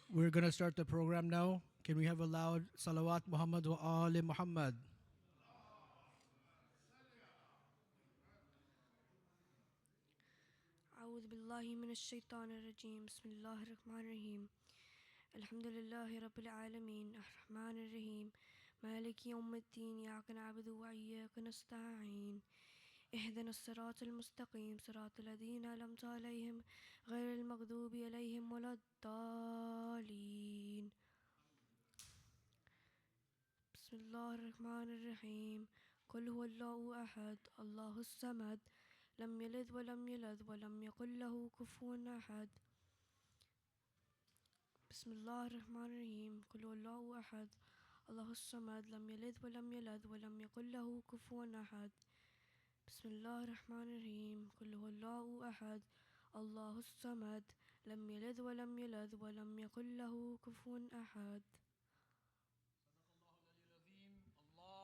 We're going to start the program now. Can we have a loud salawat Muhammad wa ali Muhammad? أعوذ بالله من الشيطان الرجيم بسم الله الرحمن الرحيم الحمد لله رب العالمين الرحمن الرحيم مالك يوم الدين إياك نعبد وإياك نستعين اهدنا الصراط المستقيم صراط الذين أنعمت عليهم غير المغضوب عليهم ولا الضالين بسم الله الرحمن الرحيم قل هو الله أحد الله الصمد لم يلد ولم يولد ولم يكن له كفوا أحد بسم الله الرحمن الرحيم قل هو الله أحد الله الصمد لم يلد ولم يولد ولم يكن له كفوا أحد بسم الله الرحمن الرحيم قل هو الله أحد الله الصمد لم يلد ولم يولد ولم يكن له كفوا أحد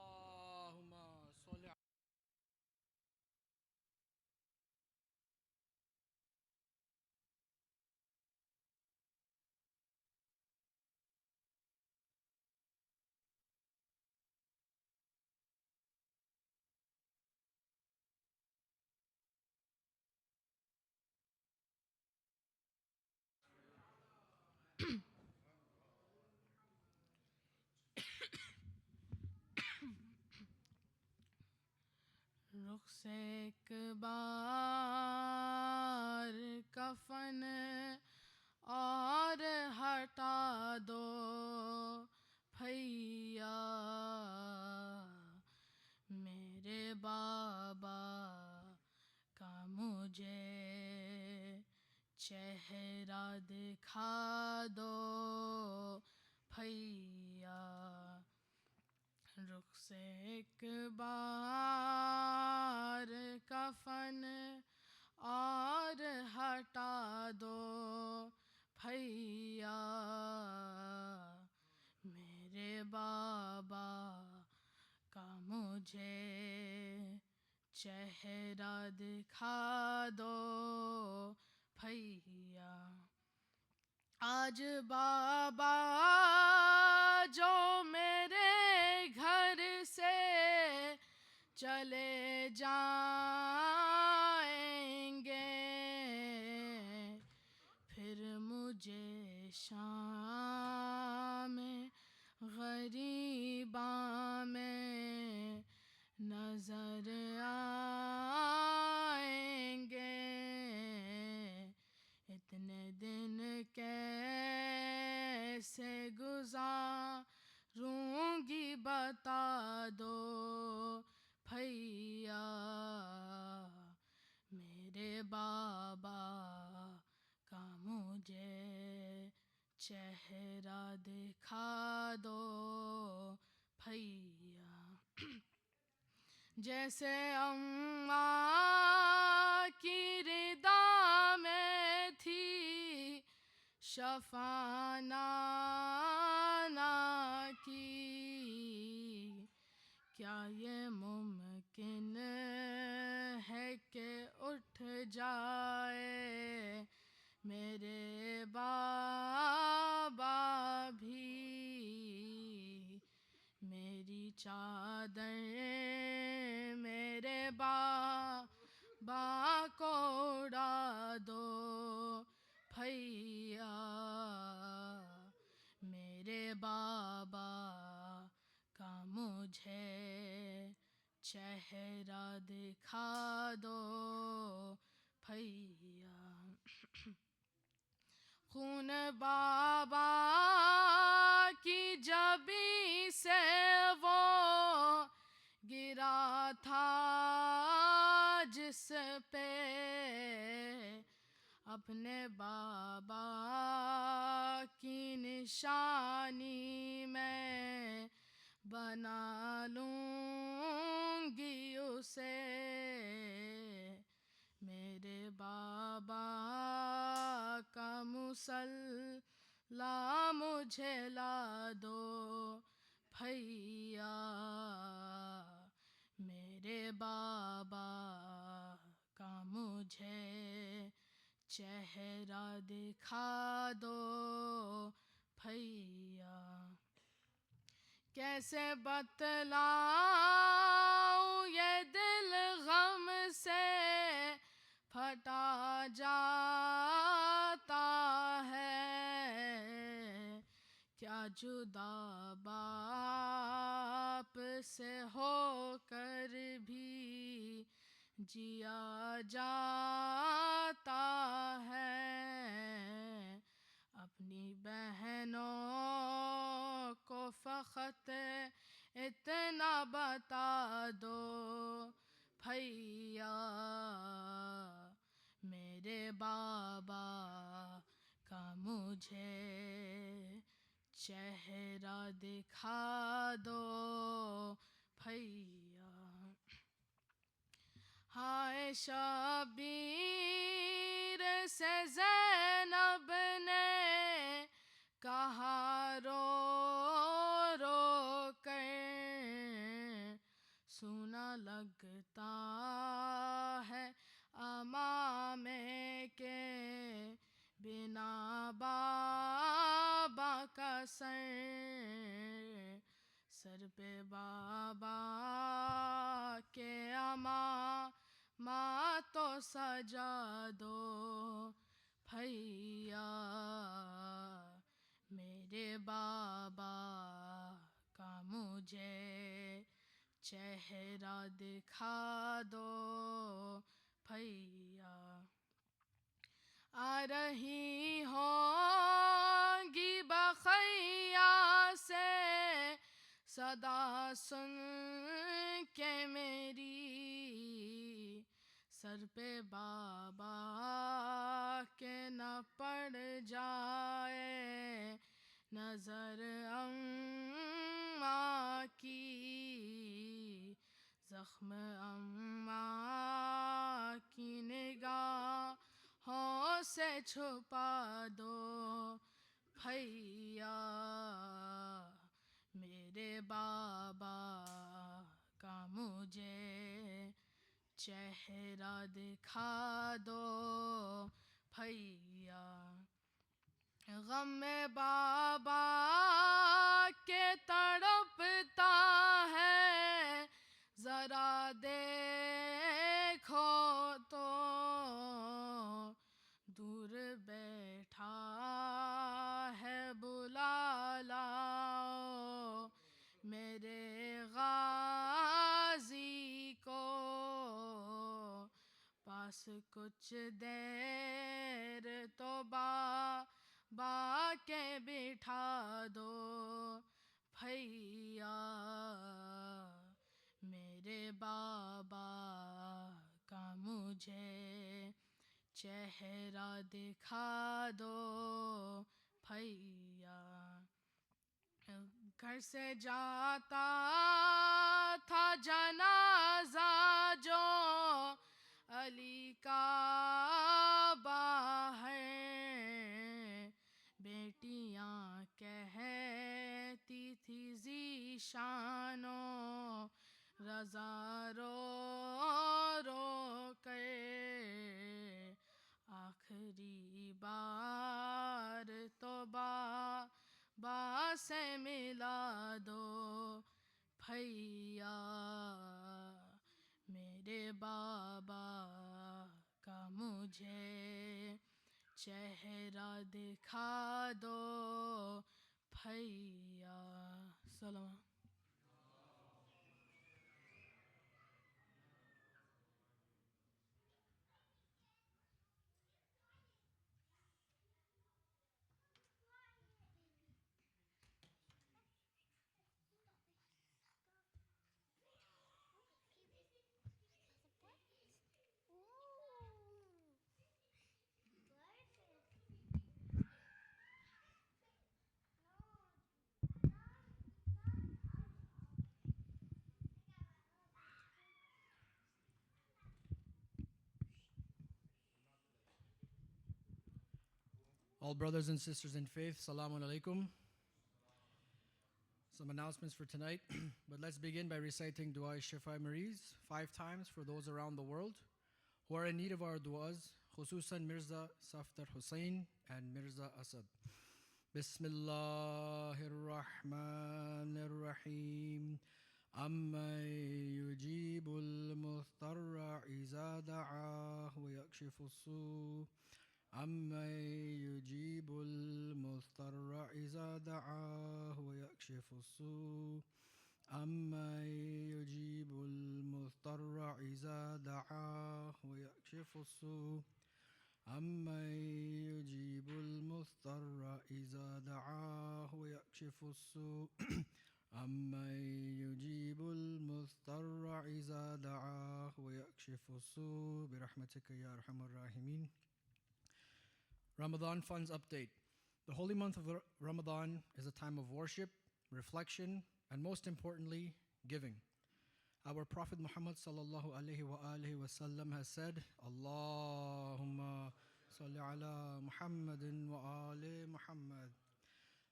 اللهم صل رخ سے ایک بار کفن اور ہٹا دو بھیا میرے بابا کا مجھے چہرہ دکھا دو بھیا رخ سے ایک بار کفن اور ہٹا دو بھیا میرے بابا کا مجھے چہرہ دکھا دو بھیا آج بابا جو میرے گھر سے چلے جائیں گے پھر مجھے شام غریباں میں نظر آئیں گے اتنے دن کیسے گزاروں گی بتا دو بھیا میرے بابا کا مجھے چہرہ دکھا دو بھیا جیسے اماں کی ردا میں تھی شفانہ کی کیا یہ ممکن ہے کہ اٹھ جائے میرے بابا بھی میری چادر میرے بابا کو اڑا دو بھیا میرے بابا کا مجھے چہرہ دکھا دو بھیا خون بابا کی جبیں سے وہ گرا تھا جس پہ اپنے بابا کی نشانی میں بنا لوں گی اسے میرے بابا کا مصلی مجھے لا دو بھیا میرے بابا کا مجھے چہرہ دکھا دو بھیا کیسے بتلاؤں یہ دل غم سے پھٹا جاتا ہے کیا جدا باپ سے ہو کر بھی جیا جاتا ہے اپنی بہنوں کو فقط اتنا بتا دو بھیا میرے بابا کا مجھے چہرہ دکھا دو بھیا ہائے شبیر سے زینب نے کہا رو رو کر سونا لگتا ہے امامے کے بنا بابا کا سر پہ بابا کے ماں تو سجا دو بھیا میرے بابا کا مجھے چہرہ دکھا دو بھیا آ رہی ہوں گی بخیا سے صدا سن کے میری سر پہ بابا کے نہ پڑ جائے نظر اماں کی زخم اماں کی نگاہوں سے چھپا دو بھیا میرے بابا کا مجھے چہرہ دکھا دو بھیا غم میں بابا کے تڑپتا ہے ذرا دیکھو تو دور بیٹھا ہے بلا لاؤ میرے غازی کو پاس کچھ دیر تو با کے بٹھا دو بھیا میرے بابا کا مجھے چہرہ دکھا دو بھیا گھر سے جاتا تھا جنازہ جو علی کا باہر بیٹیاں کہتی تھی ذیشانو رضا رو رو کر آخری بار تو با سے ملا دو بھیا میرے بابا کا مجھے چہرہ دکھا دو بھیا سلام All brothers and sisters in faith, Assalamu alaikum. Some announcements for tonight, but let's begin by reciting Dua Shifa Mariz 5 times for those around the world who are in need of our duas, khususan Mirza Safdar Hussain and Mirza Asad. بسم الله الرحمن الرحيم أمن يجيب المضطر إذا دعاه ويكشف السوء أمن يجيب المضطر إذا دعاه ويكشف السوء أمن يجيب المضطر إذا دعاه ويكشف السوء أمن يجيب المضطر إذا دعاه ويكشف السوء أمن يجيب المضطر إذا دعاه ويكشف السوء برحمتك يا أرحم الراحمين. Ramadan Funds Update. The holy month of Ramadan is a time of worship, reflection, and most importantly, giving. Our Prophet Muhammad sallallahu alaihi wasallam has said, Allahumma salli ala Muhammadin wa ali Muhammad.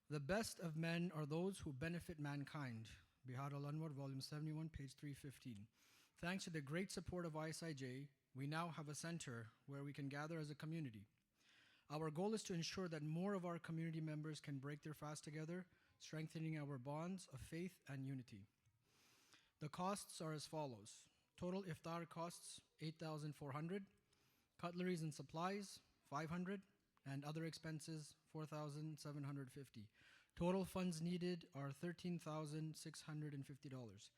The best of men are those who benefit mankind. Bihar al-Anwar, volume 71, page 315. Thanks to the great support of ISIJ, we now have a center where we can gather as a community. Our goal is to ensure that more of our community members can break their fast together, strengthening our bonds of faith and unity. The costs are as follows. Total iftar costs 8,400, cutleries and supplies 500, and other expenses 4,750. Total funds needed are $13,650.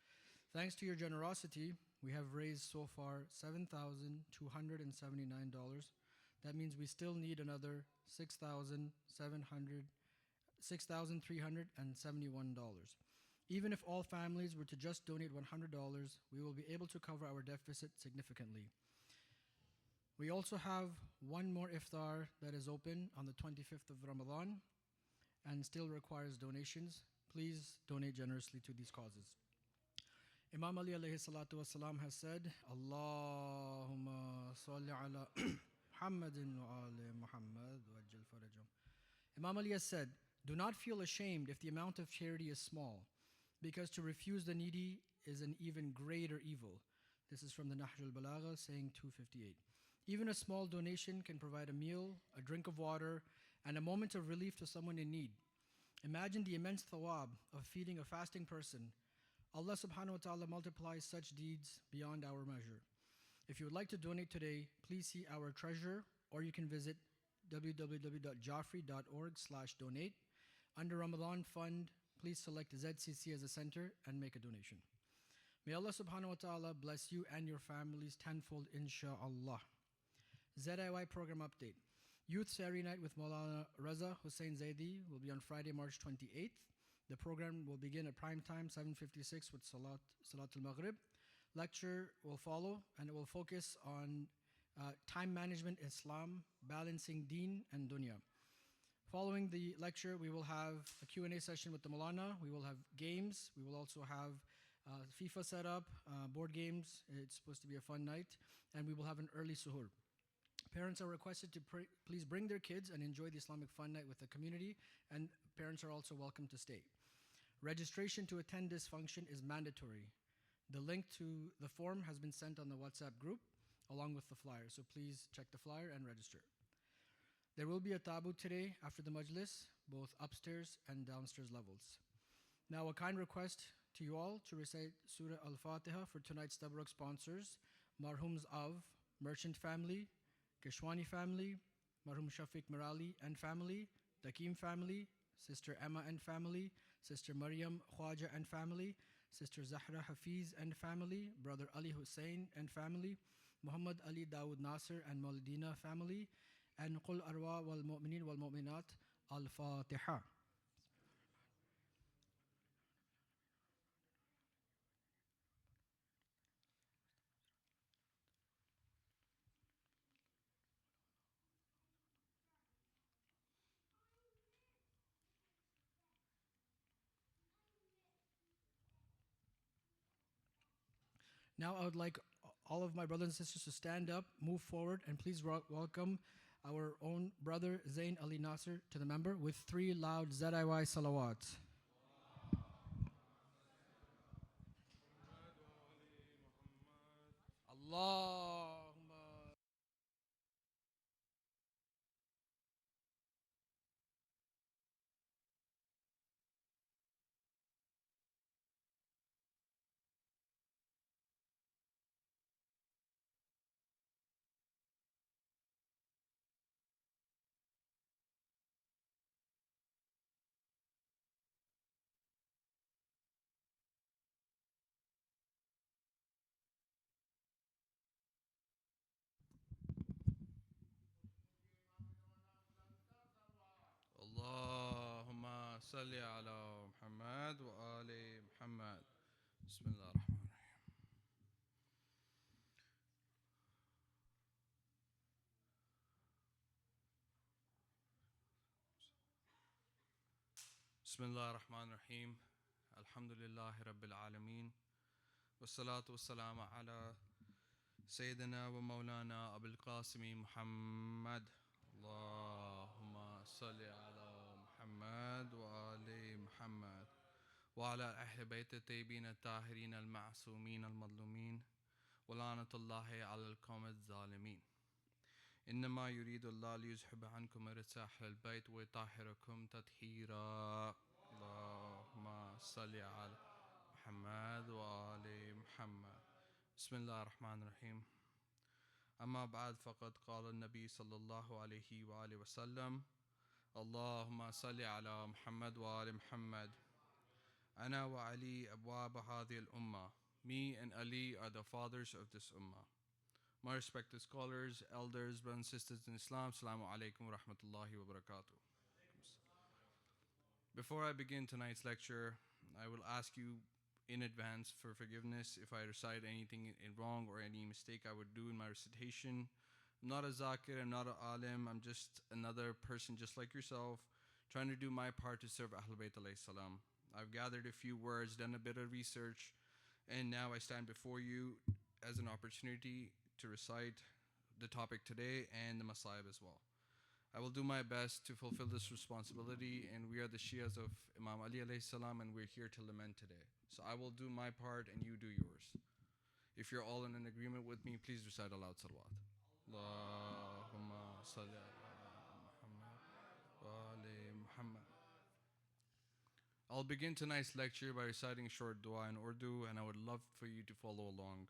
Thanks to your generosity, we have raised so far $7,279. That means we still need another $6,371. Even if all families were to just donate $100, we will be able to cover our deficit significantly. We also have one more iftar that is open on the 25th of Ramadan and still requires donations. Please donate generously to these causes. Imam Ali alayhi salatu wasalam has said, Allahumma salli ala Muhammadin wa ali Muhammad wajjal farajahum. Imam Ali has said, do not feel ashamed if the amount of charity is small, because to refuse the needy is an even greater evil. This is from the Nahj al-Balagha, saying 258. Even a small donation can provide a meal, a drink of water, and a moment of relief to someone in need. Imagine the immense thawab of feeding a fasting person. Allah subhanahu wa ta'ala multiplies such deeds beyond our measure. If you would like to donate today, please see our treasurer, or you can visit www.jafri.org/donate. Under Ramadan Fund, please select ZCC as a center and make a donation. May Allah subhanahu wa ta'ala bless you and your families tenfold, insha'Allah. ZIY program update. Youth Sari Night with Maulana Raza Hussain Zaidi will be on Friday, March 28th. The program will begin at prime time, 7:56 with Salat al-Maghrib. Lecture will follow, and it will focus on time management, Islam, balancing deen and dunya. Following the lecture, we will have a Q&A session with the Maulana. We will have games. We will also have FIFA set up, board games. It's supposed to be a fun night. And we will have an early suhoor. Parents are requested to please bring their kids and enjoy the Islamic fun night with the community, and parents are also welcome to stay. Registration to attend this function is mandatory. The link to the form has been sent on the WhatsApp group along with the flyer, so please check the flyer and register. There will be a taboo today after the majlis, both upstairs and downstairs levels. Now a kind request to you all to recite Surah Al-Fatiha for tonight's Tabarruk sponsors, marhums of Merchant family, Keshwani family, marhum Shafiq Mirali and family, Takim family, Sister Emma and family, Sister Maryam Khwaja and family, Sister Zahra Hafiz and family, Brother Ali Hussein and family, Muhammad Ali Dawood Nasser and Maulidina family, and Qul Arwa wal Mu'minin wal Mu'minat Al-Fatiha. Now I would like all of my brothers and sisters to stand up, move forward, and please welcome our own brother Zain Ali Nasser to the member with 3 loud ZIY salawat. Allah. صل على محمد وآل محمد. بسم الله الرحمن الرحيم. بسم الله الرحمن الرحيم. الحمد لله رب العالمين والصلاة والسلام على سيدنا ومولانا أبو القاسم محمد. اللهم صل على محمد وآل محمد وعلى أهل بيت الطيبين الطاهرين المعصومين المظلومين ولعنة الله على القوم الظالمين. إنما يريد الله ليذهب عنكم الرجس أهل البيت ويطهركم تطهيرا. اللهم صل على محمد وآل محمد. بسم الله الرحمن الرحيم. أما بعد فقد قال النبي صلى الله عليه وآله وسلم اللهم صل على محمد وآل محمد. أنا وعلي أبواب هذه الأمة. Me and Ali are the fathers of this ummah. My respected scholars, elders, brothers and sisters in Islam, Assalamu alaikum wa rahmatullahi wa barakatuh. Before I begin tonight's lecture, I will ask you in advance for forgiveness if I recite anything wrong or any mistake I would do in my recitation. I'm not a zakir, I'm not an alim, I'm just another person just like yourself, trying to do my part to serve Ahlul Bayt alayhi salam. I've gathered a few words, done a bit of research, and now I stand before you as an opportunity to recite the topic today and the Masaib as well. I will do my best to fulfill this responsibility, and we are the Shias of Imam Ali alayhi salam, and we're here to lament today. So I will do my part and you do yours. If you're all in an agreement with me, please recite aloud salawat. Allahumma salli ala Muhammad wa ali Muhammad. I'll begin tonight's lecture by reciting a short dua in Urdu, and I would love for you to follow along.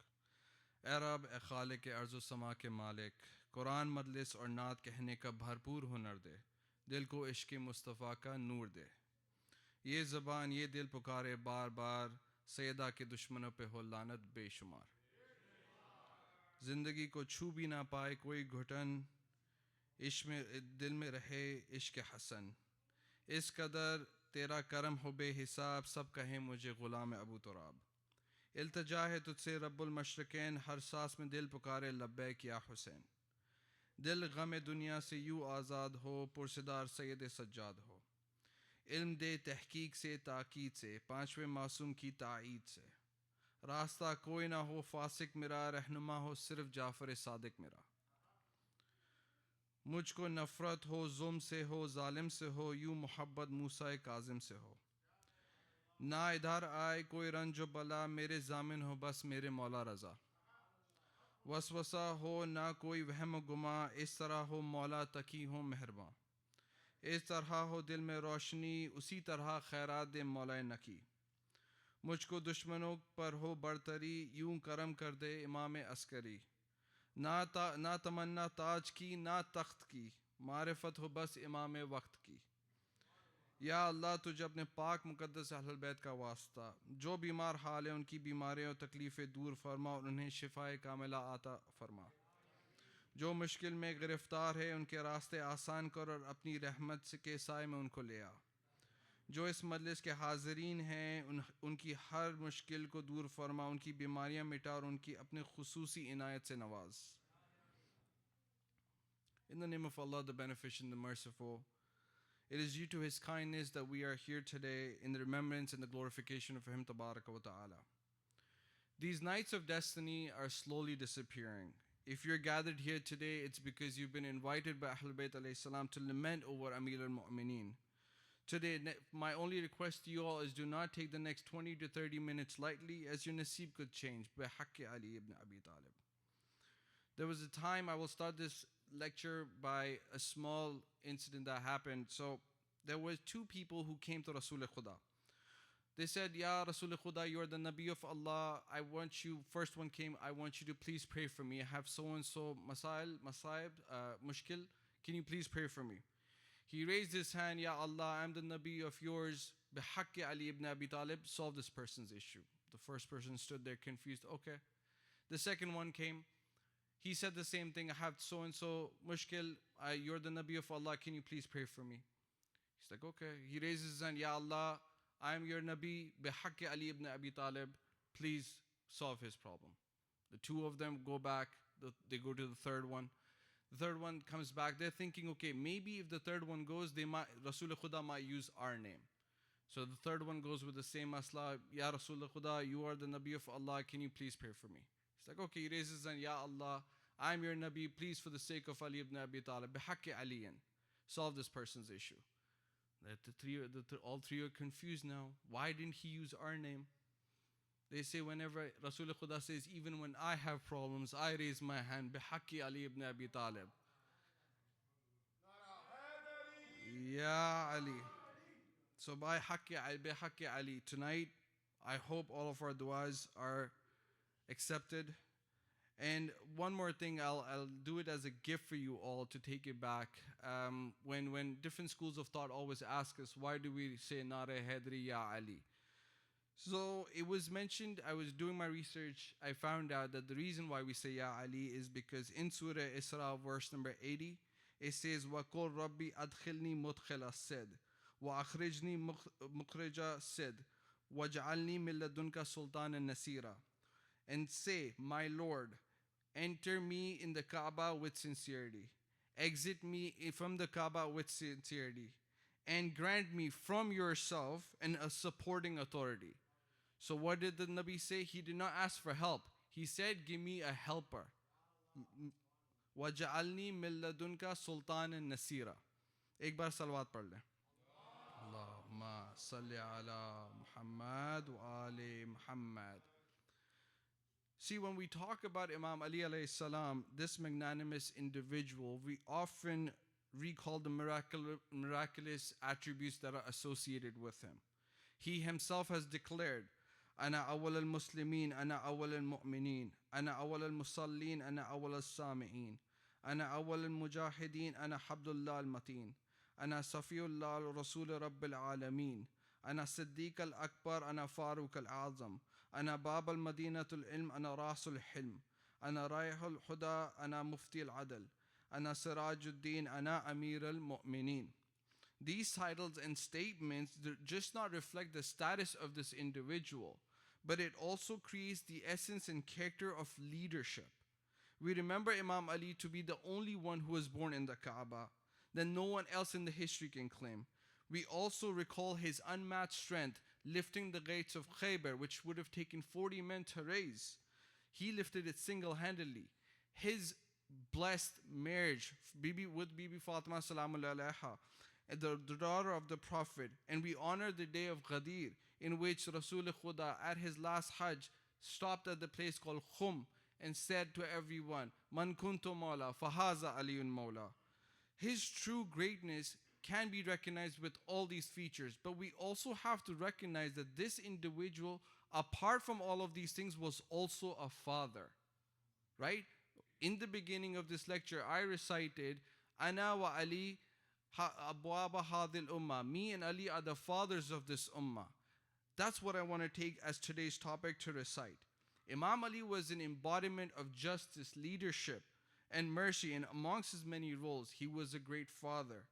اے رب اے خالق ارض و سما کے مالک، قرآن مجلس اور نعت کہنے کا بھرپور ہنر دے، دل کو عشق مصطفیٰ کا نور دے. یہ زبان یہ دل پکارے بار بار، سیدہ کے دشمنوں پہ ہو لعنت بے شمار. زندگی کو چھو بھی نہ پائے کوئی گھٹن، عشق میں دل میں رہے عشق حسن. اس قدر تیرا کرم ہو بے حساب، سب کہیں مجھے غلام ابو تراب. التجا ہے تجھ سے رب المشرقین، ہر سانس میں دل پکارے لبیک یا حسین. دل غم دنیا سے یوں آزاد ہو، پرصدار سید سجاد ہو. علم دے تحقیق سے تاکید سے، پانچویں معصوم کی تائید سے. راستہ کوئی نہ ہو فاسق میرا، رہنما ہو صرف جعفر صادق میرا. مجھ کو نفرت ہو ظلم سے ہو ظالم سے ہو، یوں محبت موسیٰ کاظم سے ہو. نہ ادھر آئے کوئی رنج و بلا، میرے ضامن ہو بس میرے مولا رضا. وسوسہ ہو نہ کوئی وہم و گماں، اس طرح ہو مولا تقی ہو مہرباں. اس طرح ہو دل میں روشنی، اسی طرح خیرات دے مولا نقی. مجھ کو دشمنوں پر ہو برتری، یوں کرم کر دے امام عسکری. نہ تمنا تاج کی نہ تخت کی، معرفت ہو بس امام وقت کی. یا اللہ تجھے اپنے پاک مقدس اہل بیت کا واسطہ، جو بیمار حال ہیں ان کی بیماریاں اور تکلیفیں دور فرما اور انہیں شفائے کاملہ عطا فرما. جو مشکل میں گرفتار ہے ان کے راستے آسان کر اور اپنی رحمت کے سائے میں ان کو لے آ. جو اس مجلس کے حاضرین ہیں ان کی ہر مشکل کو دور فرما، ان کی بیماریاں مٹا اور ان کی اپنے خصوصی عنایت سے نواز. In the name of Allah, the Beneficent, the Merciful, it is due to His kindness that we are here today in the remembrance and the glorification of Him Tabaraka wa Ta'ala. These nights of destiny are slowly disappearing. If you're gathered here today, it's because you've been invited by Ahlul Bayt alayhi salam to lament over Amir al-Mu'mineen. Today, my only request to you all is do not take the next 20 to 30 minutes lightly, as your nasib could change. Bihaqqi Ali ibn Abi Talib. There was a time, I will start this lecture by a small incident that happened. So there were two people who came to Rasul Khuda. They said, Ya Rasul Khuda, you are the Nabi of Allah. I want you, first one came, I want you to please pray for me. I have so-and-so masaib, mushkil. Can you please pray for me? He raised his hand, Ya Allah, I am the Nabi of yours. Bihaqqi Ali ibn Abi Talib, solve this person's issue. The first person stood there confused. Okay. The second one came. He said the same thing. I have so-and-so mushkil. You're the Nabi of Allah. Can you please pray for me? He's like, okay. He raises his hand, Ya Allah, I am your Nabi, bihaqqi Ali ibn Abi Talib. Please solve his problem. The two of them go back. They go to the third one. The third one comes back. They're thinking, okay, maybe if the third one goes, Rasul Khuda might use our name. So the third one goes with the same masla. Ya Rasul Khuda, you are the Nabi of Allah. Can you please pray for me? He's like, okay. He raises his hand, Ya Allah, I'm your Nabi. Please, for the sake of Ali ibn Abi Talib, bihaqqi aliyan, solve this person's issue. All three are confused now. Why didn't he use our name? They say whenever Rasul Khuda says, even when I have problems, I raise my hand, bihaqqi Ali ibn Abi Talib. Ya Ali. So by bihaqqi Ali, tonight, I hope all of our du'as are accepted. And one more thing, I'll do it as a gift for you all to take it back. When different schools of thought always ask us, why do we say Nare Hedri Ya Ali? So it was mentioned, I was doing my research, I found out that the reason why we say Ya Ali is because in Surah Isra, verse number 80, it says, وَقُلْ رَبِّ أَدْخِلْنِي مُدْخِلَ السِّدْ وَأَخْرِجْنِي مُخْرِجَ السِّدْ وَاجْعَلْنِي مِن لَدُنْكَ سُلْطَانًا نَصِيرًا. And say, my Lord, enter me in the Kaaba with sincerity. Exit me from the Kaaba with sincerity. And grant me from yourself a supporting authority. So what did the Nabi say? He did not ask for help. He said, give me a helper. وَجَعَلْنِي مِن لَدُنْكَ سُلْطَانًا نَصِيرًا. एक बार सलवात पढ़ लें. Allahumma salli ala Muhammad wa ali Muhammad. See, when we talk about Imam Ali alayhi salam, this magnanimous individual, we often recall the miraculous attributes that are associated with him. He himself has declared, أنا أول المسلمين أنا أول المؤمنين أنا أول المصلين أنا أول السامعين أنا أول المجاهدين أنا حبل الله المتين أنا صفي الله رسول رب العالمين أنا صديق الأكبر أنا فاروق الأعظم أنا باب المدينة العلم أنا راس الحلم أنا رايح الهدى أنا مفتي العدل أنا سراج الدين أنا أمير المؤمنين. These titles and statements just not reflect the status of this individual, but it also creates the essence and character of leadership. We remember Imam Ali to be the only one who was born in the Kaaba that no one else in the history can claim. We also recall his unmatched strength lifting the gates of Khaybar, which would have taken 40 men to raise. He lifted it single-handedly. His blessed marriage with Bibi Fatima salamullah alaiha, the daughter of the Prophet, and we honor the day of Ghadir, in which Rasul Khuda at his last Hajj stopped at the place called Khum and said to everyone, Man kuntu mawla, fahaza aliyun mawla. His true greatness can be recognized with all these features, but we also have to recognize that this individual, apart from all of these things, was also a father, right? In the beginning of this lecture, I recited, Ana wa Ali abwaba hadil ummah. Me and Ali are the fathers of this ummah. That's what I want to take as today's topic to recite. Imam Ali was an embodiment of justice, leadership, and mercy, and amongst his many roles, he was a great father.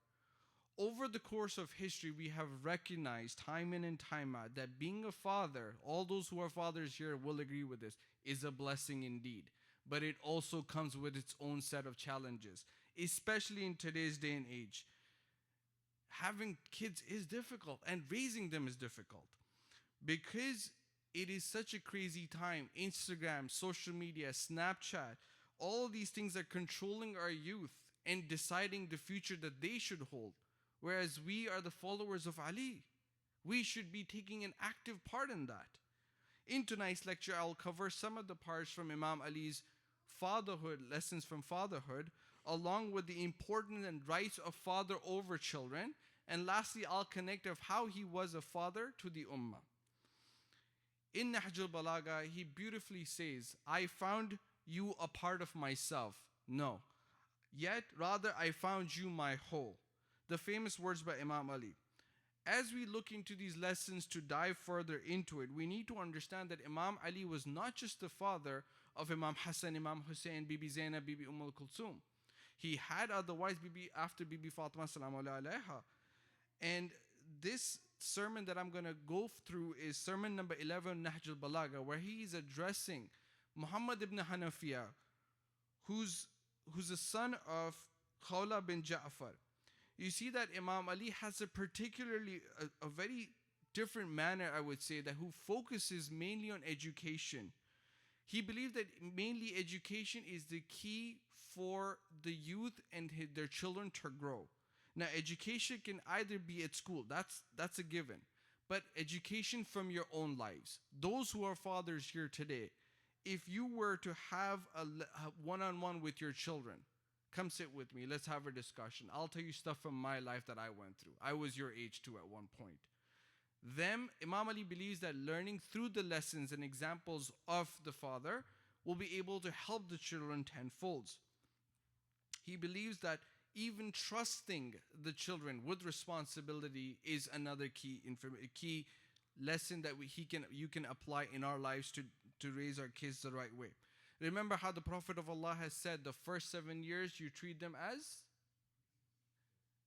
Over the course of history, we have recognized time in and time out that being a father, all those who are fathers here will agree with this, is a blessing indeed. But it also comes with its own set of challenges, especially in today's day and age. Having kids is difficult, and raising them is difficult. Because it is such a crazy time, Instagram, social media, Snapchat, all of these things are controlling our youth and deciding the future that they should hold. Whereas we are the followers of Ali. We should be taking an active part in that. In tonight's lecture, I'll cover some of the parts from Imam Ali's fatherhood, lessons from fatherhood, along with the importance and rights of father over children. And lastly, I'll connect of how he was a father to the ummah. In Nahj al-Balagha, he beautifully says, I found you a part of myself. No. Yet, rather, I found you my whole. The famous words by Imam Ali. As we look into these lessons to dive further into it, we need to understand that Imam Ali was not just the father of Imam Hassan, Imam Hussein, Bibi Zainab, Bibi Kulthum. He had otherwise Bibi after Bibi Fatima salamullah alaiha. And this sermon that I'm going to go through is sermon number 11, Nahj al-Balagha, where he is addressing Muhammad ibn Hanafiya, who's the son of Khawla bin Ja'far. You see that Imam Ali has a particularly, a very different manner, I would say, that who focuses mainly on education. He believed that mainly education is the key for the youth and their children to grow. Now, education can either be at school, that's a given, but education from your own lives. Those who are fathers here today, if you were to have a one-on-one with your children, come sit with me, let's have a discussion. I'll tell you stuff from my life that I went through. I was your age too at one point. Imam Ali believes that learning through the lessons and examples of the father will be able to help the children tenfold. He believes that even trusting the children with responsibility is another key lesson that you can apply in our lives to raise our kids the right way. Remember how the Prophet of Allah has said the first 7 years you treat them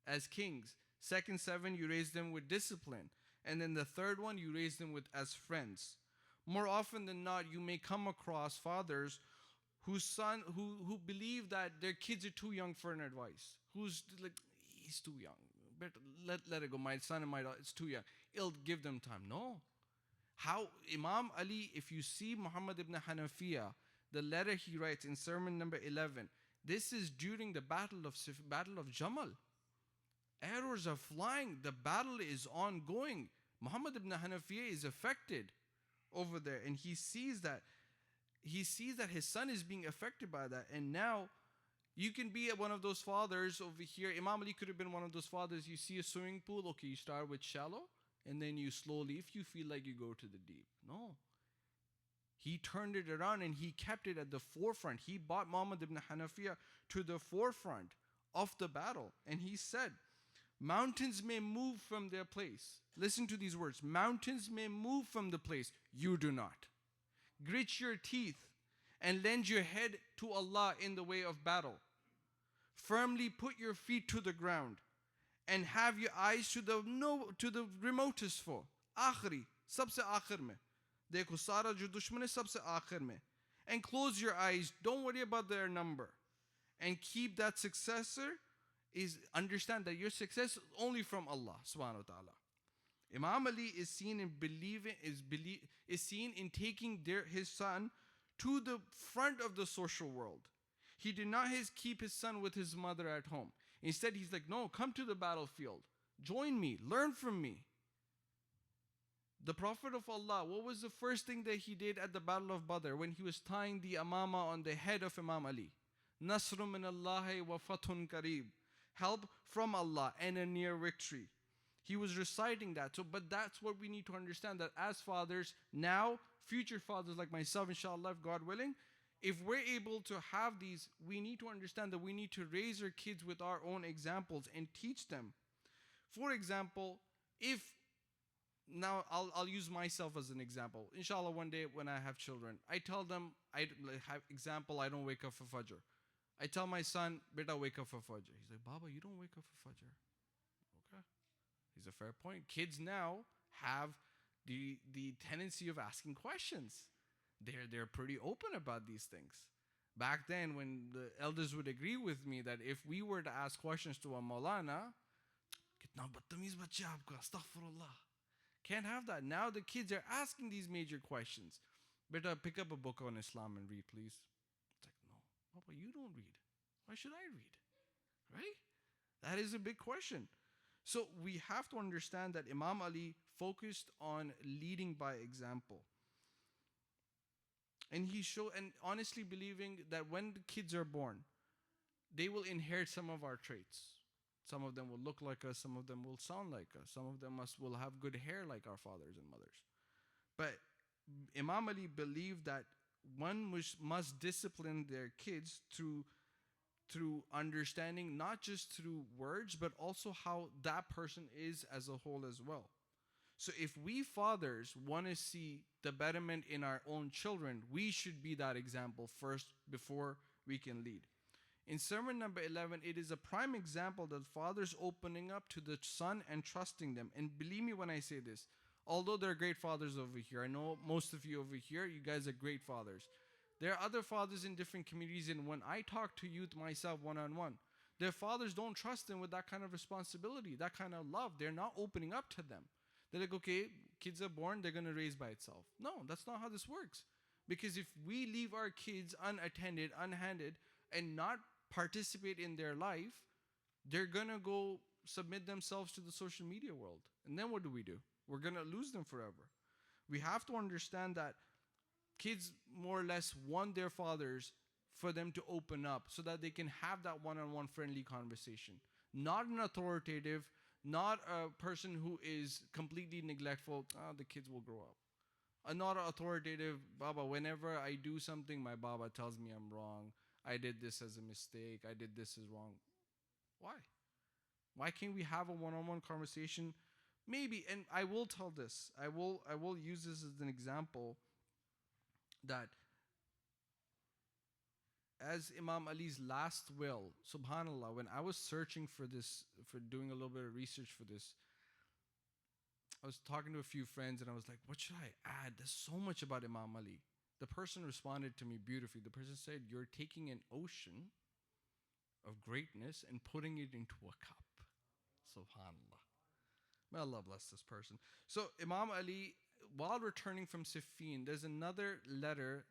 as kings. Second 7 you raise them with discipline. And then the third one you raise them with as friends. More often than not, you may come across fathers who believe that their kids are too young for an advice. Who's like, he's too young. Better let it go. My son and my daughter, it's too young. It'll give them time. No. How Imam Ali, if you see Muhammad ibn Hanafiya, the letter he writes in sermon number 11, this is during the battle of Jamal. Arrows are flying. The battle is ongoing. Muhammad ibn Hanafiya is affected over there, and he sees that his son is being affected by that. And now you can be one of those fathers over here. Imam Ali could have been one of those fathers. You see a swimming pool, okay, you start with shallow, and then you slowly, if you feel like, you go to the deep. No. He turned it around and he kept it at the forefront. He brought Muhammad ibn Hanafiya to the forefront of the battle. And he said, mountains may move from their place. Listen to these words. Mountains may move from the place. You do not. Grit your teeth and lend your head to Allah in the way of battle. Firmly put your feet to the ground and have your eyes to the remotest foe. Akhri, sabse akhir mein. Dekho sara jo dushman hai sabse akhir mein. And close your eyes. Don't worry about their number. And keep that successor. Understand that your success is only from Allah subhanahu wa ta'ala. Imam Ali is seen in taking his son to the front of the social world. He did not keep his son with his mother at home. Instead, he's like, no, come to the battlefield. Join me. Learn from me. The Prophet of Allah, what was the first thing that he did at the Battle of Badr when he was tying the amama on the head of Imam Ali? Nasrun min Allahi wa fathun kareeb. Help from Allah and a near victory. He was reciting that. But that's what we need to understand, that as fathers, now, future fathers like myself, inshallah, if God willing, if we're able to have these, we need to understand that we need to raise our kids with our own examples and teach them. For example, now I'll use myself as an example. Inshallah, one day when I have children, I tell them, I don't wake up for Fajr. I tell my son, beta, wake up for Fajr. He's like, Baba, you don't wake up for Fajr. Okay. He's a fair point. Kids now have the tendency of asking questions. They're pretty open about these things. Back then, when the elders would agree with me that if we were to ask questions to a Maulana, kitna badtameez bachcha aapka, astaghfirullah. Can't have that. Now the kids are asking these major questions. Beta, pick up a book on Islam and read, please. It's like, no, Papa, you don't read. Why should I read? Right? That is a big question. So we have to understand that Imam Ali focused on leading by example. And and honestly believing that when the kids are born, they will inherit some of our traits. Some of them will look like us, some of them will sound like us, some of them will have good hair like our fathers and mothers. But Imam Ali believed that one must discipline their kids through understanding, not just through words, but also how that person is as a whole as well. So if we fathers want to see the betterment in our own children, we should be that example first before we can lead. In sermon number 11, it is a prime example that fathers opening up to the son and trusting them. And believe me when I say this, although there are great fathers over here, I know most of you over here, you guys are great fathers. There are other fathers in different communities, and when I talk to youth myself one-on-one, their fathers don't trust them with that kind of responsibility, that kind of love. They're not opening up to them. They're like, okay, kids are born, they're going to raise by itself. No, that's not how this works. Because if we leave our kids unattended, unhanded, and not participate in their life, they're going to go submit themselves to the social media world. And then what do? We're going to lose them forever. We have to understand that kids more or less want their fathers for them to open up so that they can have that one-on-one friendly conversation. Not an authoritative, not a person who is completely neglectful. The kids will grow up. Not an authoritative, Baba, whenever I do something, my Baba tells me I'm wrong. I did this as a mistake. I did this as wrong. Why? Why can't we have a one-on-one conversation? Maybe, and I will tell this. I will use this as an example that as Imam Ali's last will, subhanallah, when I was searching for this, for doing a little bit of research for this, I was talking to a few friends and I was like, what should I add? There's so much about Imam Ali. The person responded to me beautifully. The person said, you're taking an ocean of greatness and putting it into a cup. Subhanallah. May Allah bless this person. So Imam Ali, while returning from Siffin, there's another letter,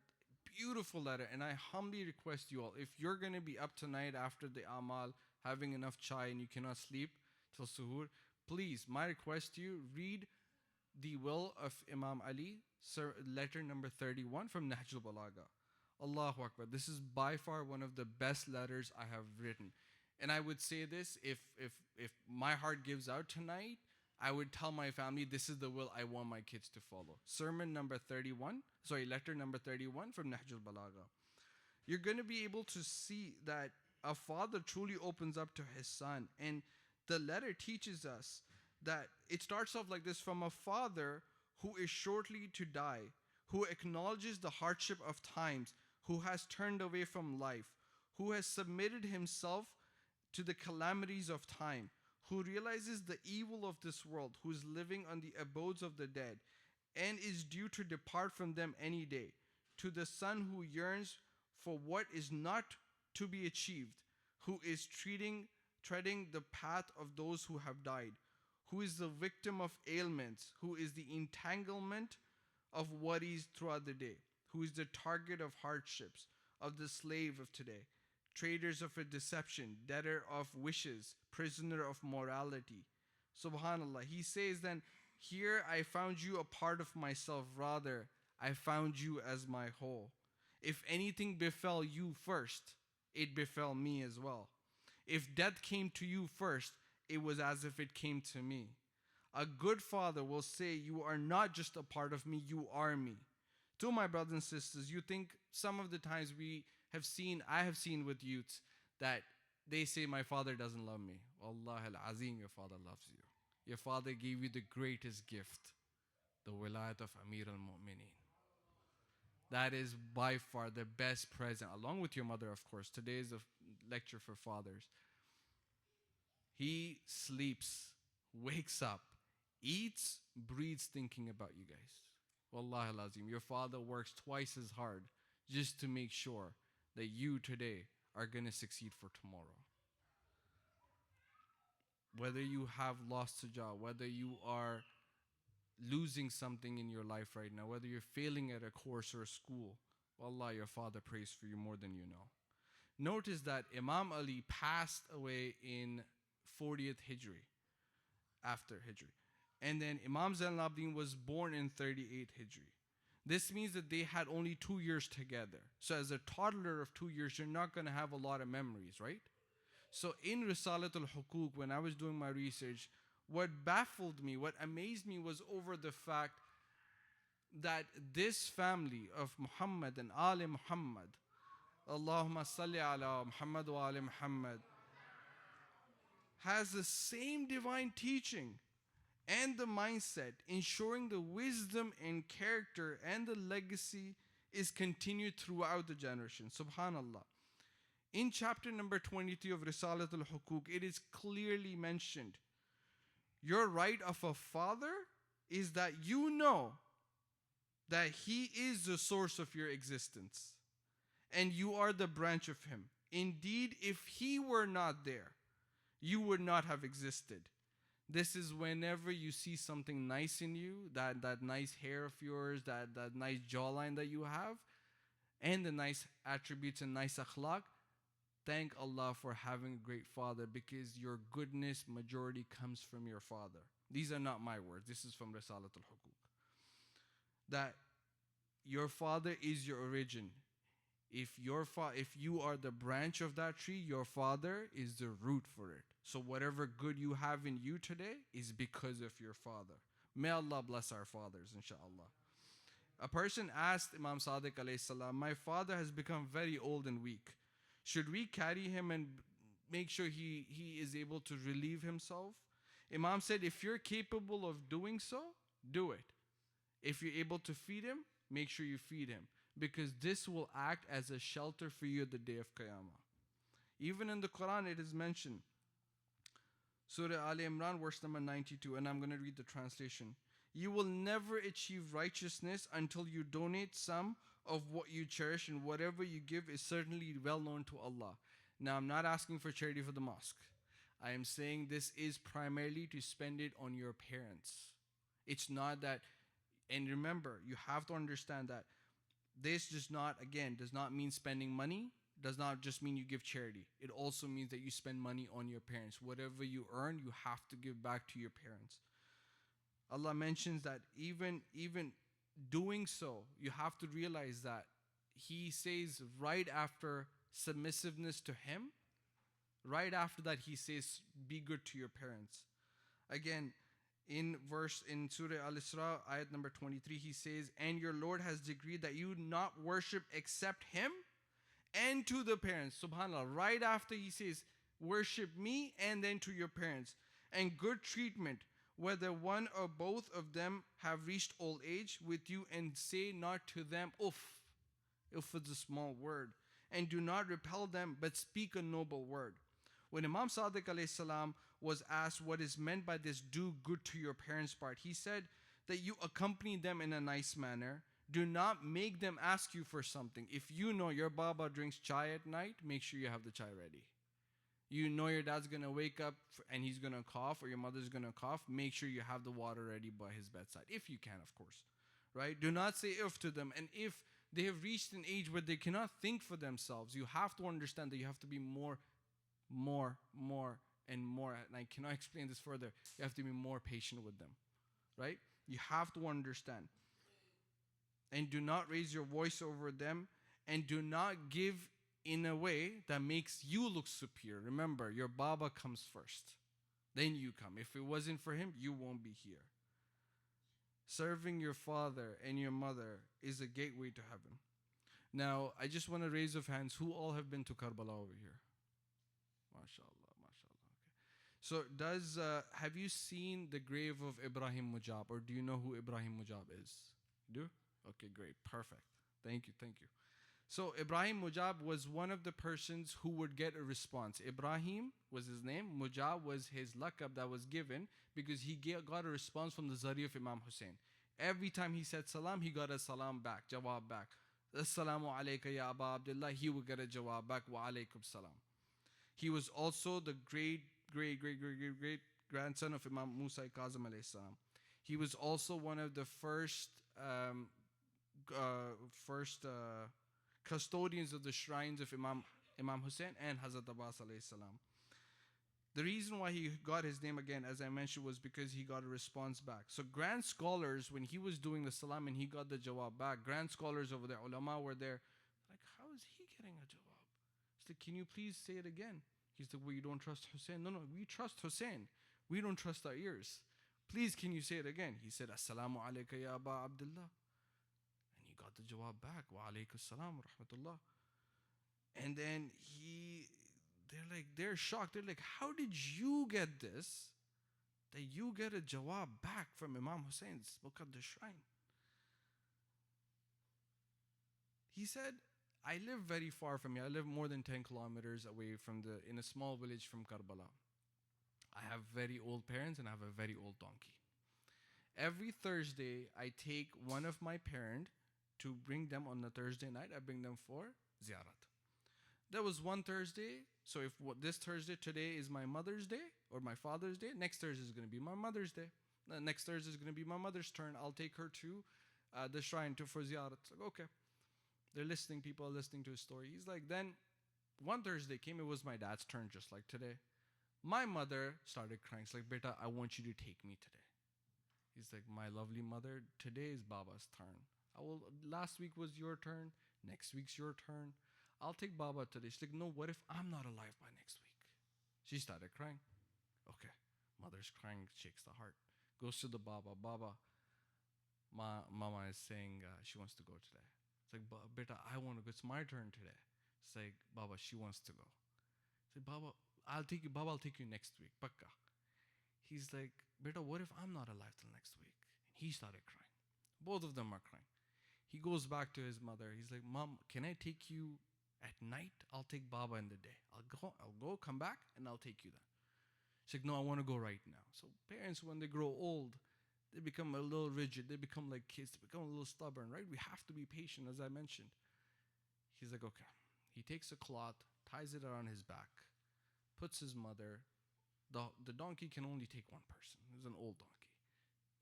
beautiful letter, and I humbly request you all, if you're going to be up tonight after the Amal, having enough chai and you cannot sleep till suhoor, please, my request to you, read the will of Imam Ali, letter number 31 from Nahjul Balagha. Allahu Akbar. This is by far one of the best letters I have written. And I would say this, if my heart gives out tonight, I would tell my family, this is the will I want my kids to follow. Letter number 31 from Nahjul Balagha. You're going to be able to see that a father truly opens up to his son. And the letter teaches us that it starts off like this: from a father who is shortly to die, who acknowledges the hardship of times, who has turned away from life, who has submitted himself to the calamities of time, who realizes the evil of this world, who is living on the abodes of the dead, and is due to depart from them any day, to the son who yearns for what is not to be achieved, who is treading the path of those who have died, who is the victim of ailments, who is the entanglement of worries throughout the day, who is the target of hardships, of the slave of today, traders of a deception, debtor of wishes, prisoner of morality. Subhanallah. He says then, here I found you a part of myself, rather I found you as my whole. If anything befell you first, it befell me as well. If death came to you first, it was as if it came to me. A good father will say, you are not just a part of me, you are me. To my brothers and sisters, you think some of the times I have seen with youths that they say, my father doesn't love me. Wallah al-Azim, your father loves you. Your father gave you the greatest gift, the wilayat of Amir al-Mu'mineen. That is by far the best present, along with your mother, of course. Today is a lecture for fathers. He sleeps, wakes up, eats, breathes thinking about you guys. Wallahi al-Azim, your father works twice as hard just to make sure that you today are going to succeed for tomorrow. Whether you have lost a job, whether you are losing something in your life right now, whether you're failing at a course or a school, wallah, your father prays for you more than you know. Notice that Imam Ali passed away in 40th Hijri, after Hijri. And then Imam Zain al-Abidin was born in 38th Hijri. This means that they had only 2 years together. So as a toddler of 2 years, you're not going to have a lot of memories, right? So in Risalat al-Hukuk, when I was doing my research, what baffled me, what amazed me was over the fact that this family of Muhammad and Ali Muhammad, Allahumma salli ala Muhammad wa ali Muhammad, has the same divine teaching and the mindset, ensuring the wisdom and character and the legacy is continued throughout the generation. Subhanallah. In chapter number 23 of Risalat al-Hukuk, it is clearly mentioned, your right of a father is that you know that he is the source of your existence and you are the branch of him. Indeed, if he were not there, you would not have existed. This is whenever you see something nice in you, that nice hair of yours, that nice jawline that you have, and the nice attributes and nice akhlaq, thank Allah for having a great father, because your goodness majority comes from your father. These are not my words. This is from Risalat al-Hukuk. That your father is your origin. If you are the branch of that tree, your father is the root for it. So whatever good you have in you today is because of your father. May Allah bless our fathers, inshallah. A person asked Imam Sadiq alayhi salam, my father has become very old and weak. Should we carry him and make sure he is able to relieve himself? Imam said, if you're capable of doing so, do it. If you're able to feed him, make sure you feed him, because this will act as a shelter for you at the day of Qiyamah. Even in the Quran it is mentioned, Surah Al Imran verse number 92, and I'm going to read the translation. You will never achieve righteousness until you donate some of what you cherish, and whatever you give is certainly well known to Allah. Now, I'm not asking for charity for the mosque. I am saying this is primarily to spend it on your parents. It's not that, and remember, you have to understand that this does not mean spending money, does not just mean you give charity. It also means that you spend money on your parents. Whatever you earn, you have to give back to your parents. Allah mentions that even doing so, you have to realize that He says right after submissiveness to Him, right after that He says, be good to your parents. Again, in Surah Al-Isra, ayat number 23, He says, and your Lord has decreed that you not worship except Him and to the parents. SubhanAllah, right after He says, worship me and then to your parents. And good treatment, whether one or both of them have reached old age with you, and say not to them, uff. Uff is a small word. And do not repel them, but speak a noble word. When Imam Sadiq alayhi salam was asked what is meant by this do good to your parents part, he said that you accompany them in a nice manner. Do not make them ask you for something. If you know your baba drinks chai at night, make sure you have the chai ready. You know your dad's going to wake up and he's going to cough, or your mother's going to cough, make sure you have the water ready by his bedside, if you can, of course. Right? Do not say if to them. And if they have reached an age where they cannot think for themselves, you have to understand that you have to be more, and more. And I cannot explain this further. You have to be more patient with them. Right? You have to understand. And do not raise your voice over them, and do not give in a way that makes you look superior. Remember, your baba comes first. Then you come. If it wasn't for him, you won't be here. Serving your father and your mother is a gateway to heaven. Now, I just want to raise of hands, who all have been to Karbala over here? MashaAllah, MashaAllah. Okay. So have you seen the grave of Ibrahim Mujab, or do you know who Ibrahim Mujab is? You do? Okay, great. Perfect. Thank you. So Ibrahim Mujab was one of the persons who would get a response. Ibrahim was his name. Mujab was his laqab that was given because he got a response from the Zari of Imam Hussein. Every time he said salam, he got a salam back, jawab back. Assalamu alayka ya Aba Abdullah, he would get a jawab back, wa alaykum salam. He was also the great grandson of Imam Musa Kazim alayhi salam. He was also one of the first custodians of the shrines of Imam Hussein and Hazrat Abbas alayhi salam. The reason why he got his name again, as I mentioned, was because he got a response back. So grand scholars, when he was doing the salam and he got the jawab back, grand scholars over there, ulama were there, like, how is he getting a jawab? He's like, can you please say it again? He's like, well, you don't trust Hussein? No, we trust Hussein. We don't trust our ears. Please, can you say it again? He said, Assalamu alayka ya Aba Abdullah. Got the jawab back, wa alaykum salam wa rahmatullah. And then they're shocked. They're like, how did you get this? That you get a jawab back from Imam Hussein's book at the shrine. He said, I live very far from here. I live more than 10 kilometers away in a small village from Karbala. I have very old parents and I have a very old donkey. Every Thursday, I take one of my parents to bring them on a Thursday night. I bring them for ziyarat. There was one Thursday. So if this Thursday today is my Mother's Day or my Father's Day, next Thursday is going to be my Mother's Day. Next Thursday is going to be my mother's turn. I'll take her to the shrine for ziyarat. It's like, okay. They're listening. People are listening to his story. He's like, then one Thursday came. It was my dad's turn, just like today. My mother started crying. She's like, Beta, I want you to take me today. He's like, my lovely mother, today is Baba's turn. Last week was your turn. Next week's your turn. I'll take Baba today. She's like, no, what if I'm not alive by next week? She started crying. Okay. Mother's crying, shakes the heart. Goes to the Baba. Baba, Mama is saying she wants to go today. It's like, Beta, I want to go. It's my turn today. It's like, Baba, she wants to go. It's like, Baba, I'll take you. Baba, I'll take you next week. Pakka. He's like, Beta, what if I'm not alive till next week? He started crying. Both of them are crying. He goes back to his mother. He's like, Mom, can I take you at night? I'll take Baba in the day. I'll go, come back, and I'll take you then. She's like, no, I want to go right now. So parents, when they grow old, they become a little rigid. They become like kids. They become a little stubborn, right? We have to be patient, as I mentioned. He's like, okay. He takes a cloth, ties it around his back, puts his mother. The donkey can only take one person. It's an old donkey.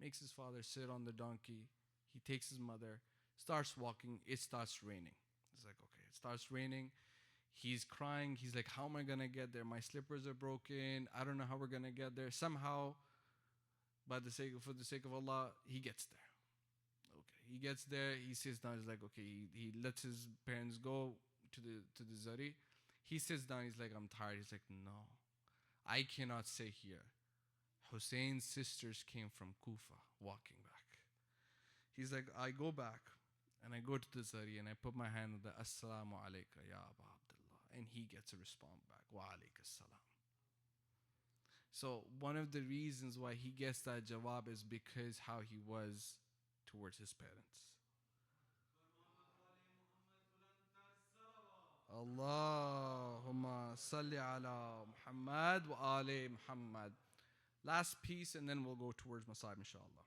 Makes his father sit on the donkey. He takes his mother, starts walking. It starts raining. It's like, okay, it starts raining. He's crying. He's like, how am I going to get there? My slippers are broken. I don't know how we're going to get there. Somehow, for the sake of Allah, he gets there. Okay, he gets there. He sits down. He's like, okay, he lets his parents go to the zari. He sits down. He's like, I'm tired. He's like, no, I cannot stay here. Hussein's sisters came from Kufa walking back. He's like, I go back and I go to the zari and I put my hand on the Assalamu alayka ya Aba Abdullah, and he gets a response back, wa alayka salam. So one of the reasons why he gets that jawab is because how he was towards his parents. Allahumma salli ala Muhammad wa ali Muhammad. Last piece, and then we'll go towards Masab, inshallah.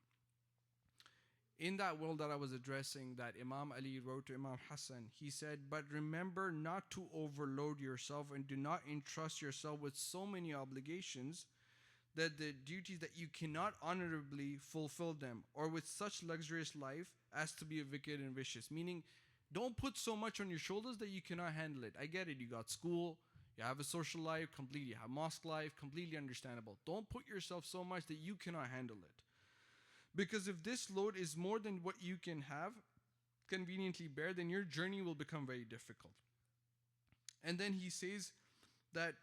In that will that I was addressing, that Imam Ali wrote to Imam Hassan, he said, but remember not to overload yourself and do not entrust yourself with so many obligations that the duties that you cannot honorably fulfill them, or with such luxurious life as to be wicked and vicious. Meaning, don't put so much on your shoulders that you cannot handle it. I get it. You got school, you have a social life, completely. You have mosque life, completely understandable. Don't put yourself so much that you cannot handle it. Because if this load is more than what you can have, conveniently bear, then your journey will become very difficult. And then he says that,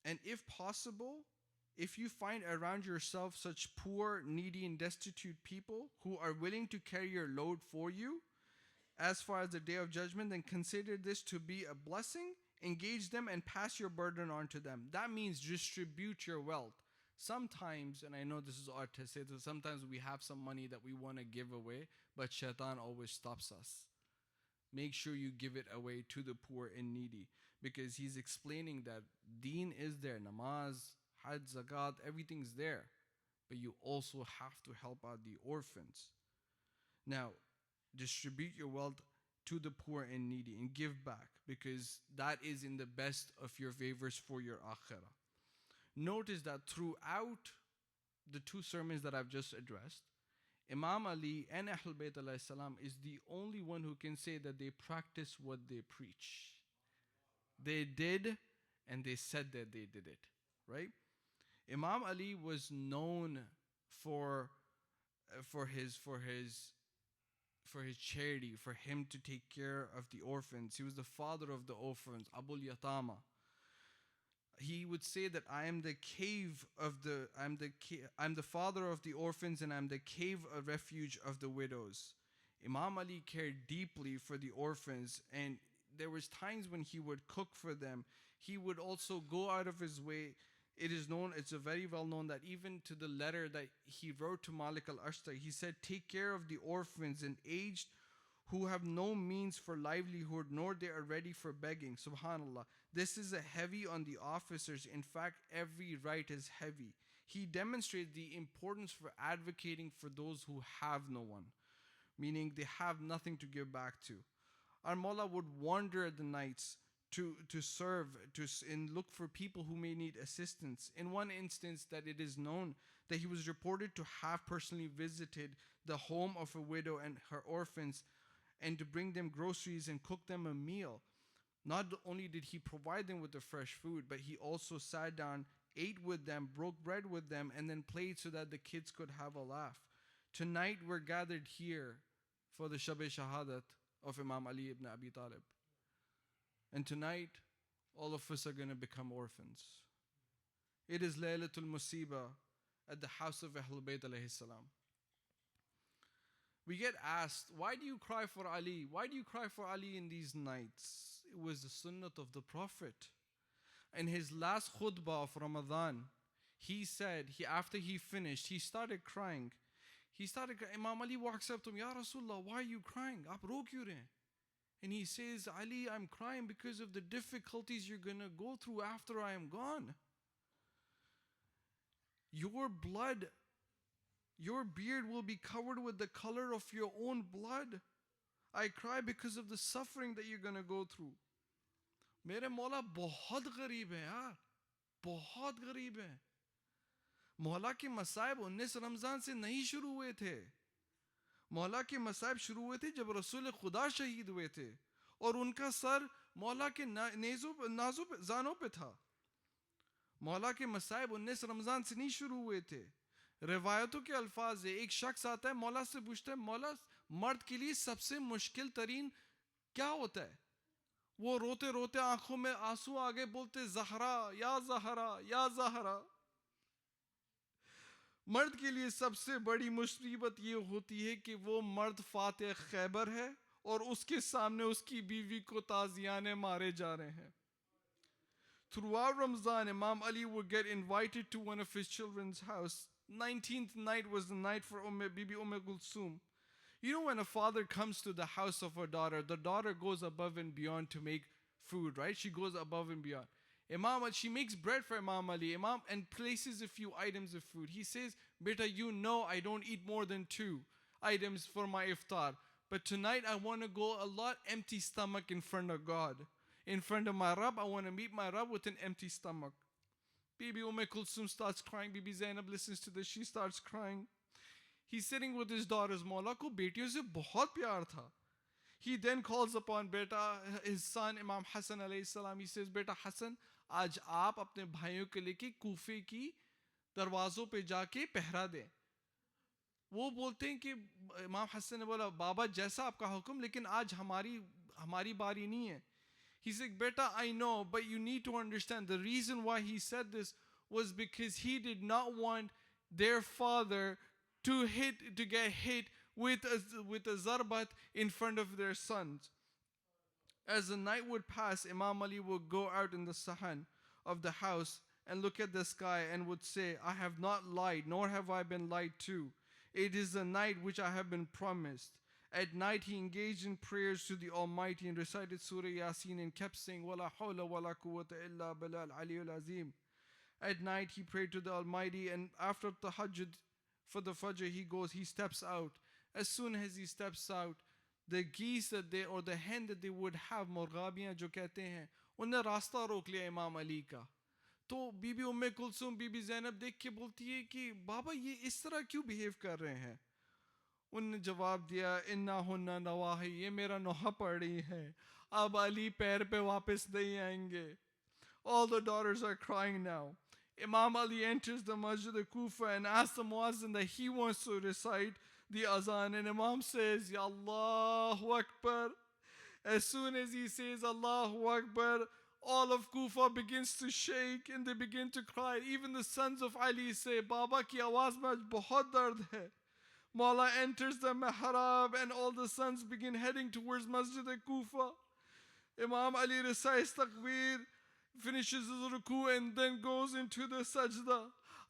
and if possible, if you find around yourself such poor, needy, and destitute people who are willing to carry your load for you, as far as the day of judgment, then consider this to be a blessing. Engage them and pass your burden on to them. That means distribute your wealth. Sometimes, and I know this is odd to say, that sometimes we have some money that we want to give away, but shaitan always stops us. Make sure you give it away to the poor and needy, because he's explaining that deen is there, namaz, hajj, zakat, everything's there, but you also have to help out the orphans. Now, distribute your wealth to the poor and needy and give back, because that is in the best of your favors for your akhirah. Notice that throughout the two sermons that I've just addressed, Imam Ali and Ahlul Bayt alayhi salam is the only one who can say that they practice what they preach. They did, and they said that they did it, right? Imam Ali was known for his charity, for him to take care of the orphans. He was the father of the orphans, Abul Yatama. He would say that I'm the father of the orphans, and I'm the cave of refuge of the widows. Imam Ali cared deeply for the orphans, and there was times when he would cook for them. He would also go out of his way. It's a very well known that even to the letter that he wrote to Malik al-Ashtar, he said, take care of the orphans and aged who have no means for livelihood, nor they are ready for begging. Subhanallah. This is a heavy on the officers. In fact, every right is heavy. He demonstrated the importance for advocating for those who have no one, meaning they have nothing to give back to. Our Mawla would wander at the nights to serve and look for people who may need assistance. In one instance, that it is known that he was reported to have personally visited the home of a widow and her orphans, and to bring them groceries and cook them a meal. Not only did he provide them with the fresh food, but he also sat down, ate with them, broke bread with them, and then played so that the kids could have a laugh. Tonight we're gathered here for the Shahadat of Imam Ali ibn Abi Talib. And tonight, all of us are going to become orphans. It is Laylatul Musiba at the house of Ahlul Bayt alayhi salam. We get asked, why do you cry for Ali? Why do you cry for Ali in these nights? It was the sunnah of the Prophet. In his last khutbah of Ramadan, he said, after he finished, he started crying. Imam Ali walks up to him, Ya Rasulullah, why are you crying? Aap ro kyun rahe? And he says, Ali, I'm crying because of the difficulties you're going to go through after I am gone. Your blood, your beard will be covered with the color of your own blood. I cry because of the suffering that you're going to go through. मेरे मौला बहुत गरीब है यार, बहुत गरीब है. मौला के मसाइब 19 रमज़ान से नहीं शुरू हुए थे. मौला के मसाइब शुरू हुए थे जब रसूल खुदा शहीद हुए थे और उनका सर मौला के नाज़ों पे जानों पे था. मौला के मसाइब 19 रमज़ान से नहीं शुरू हुए थे. रिवायतों के अल्फाज है, एक शख्स आता है, मौला से पूछता है, मौला मर्द के लिए सबसे मुश्किल तरीन क्या होता है? वो रोते रोते आंखों में आंसू आ गए, बोलते ज़हरा या ज़हरा या ज़हरा. मर्द के लिए सबसे बड़ी मुसीबत ये होती है कि वो मर्द फातिह खैबर है और उसके सामने उसकी बीवी को ताजियाने मारे जा रहे हैं. Throughout Ramadan, Imam Ali would get invited to one of his children's house. 19th night was the night for Bibi Kulsum. You know, when a father comes to the house of a daughter, the daughter goes above and beyond to make food, right? She goes above and beyond. She makes bread for Imam Ali, and places a few items of food. He says, Beta, you know I don't eat more than 2 items for my iftar. But tonight I want to go a lot empty stomach in front of God. In front of my Rabb, I want to meet my Rabb with an empty stomach. Bibi Kulsum starts crying. Bibi Zainab listens to this. She starts crying. He's sitting with his daughters. Maula ko betiyon se bahut pyar tha. He then calls upon beta, his son Imam Hassan alayhi salam. He says, Beta Hassan, आज आप अपने भाइयों के लेके कूफे की दरवाज़ों पे जाके पहरा दें. वो बोलते हैं कि इमाम हसन ने बोला, बाबा जैसा आपका हुक्म, लेकिन आज हमारी बारी नहीं है. He said, Beta, I know, but you need to understand the reason why he said this was because he did not want their father to get hit with a zarbat in front of their sons. As the night would pass, Imam Ali would go out in the sahan of the house and look at the sky and would say, I have not lied, nor have I been lied to. It is the night which I have been promised. At night he engaged in prayers to the Almighty and recited Surah Yasin and kept saying, Wala hawla wala quwwata illa bilal aliyul azim. At night he prayed to the Almighty, and after tahajjud for the fajr he steps out. As soon as he steps out, the geese or the hen that they would have, morgabiyan jo kehte hain, unne rasta rok liya Imam Ali ka. तो बीबी उम्मे कुलसुम बीबी ज़ैनब देख के बोलती है कि बाबा ये इस तरह क्यों बिहेव कर रहे हैं. उन्होंने जवाब दिया, इन्ना हुन्ना नवाही, ये मेरा नोहा पड़ रही है, अब अली पैर पे वापस नहीं आएंगे. All the daughters are crying now. Imam Ali enters the Masjid of Kufa and asks the muazzin that he wants to recite the azan, and Imam says, Ya Allahu Akbar. As soon as he says Allahu Akbar, all of Kufa begins to shake and they begin to cry. Even the sons of Ali say, Baba ki awaz mein bahut dard hai. Mawla enters the mihrab and all the sons begin heading towards Masjid Kufa. Imam Ali recites takbir, finishes his ruku and then goes into the sajda.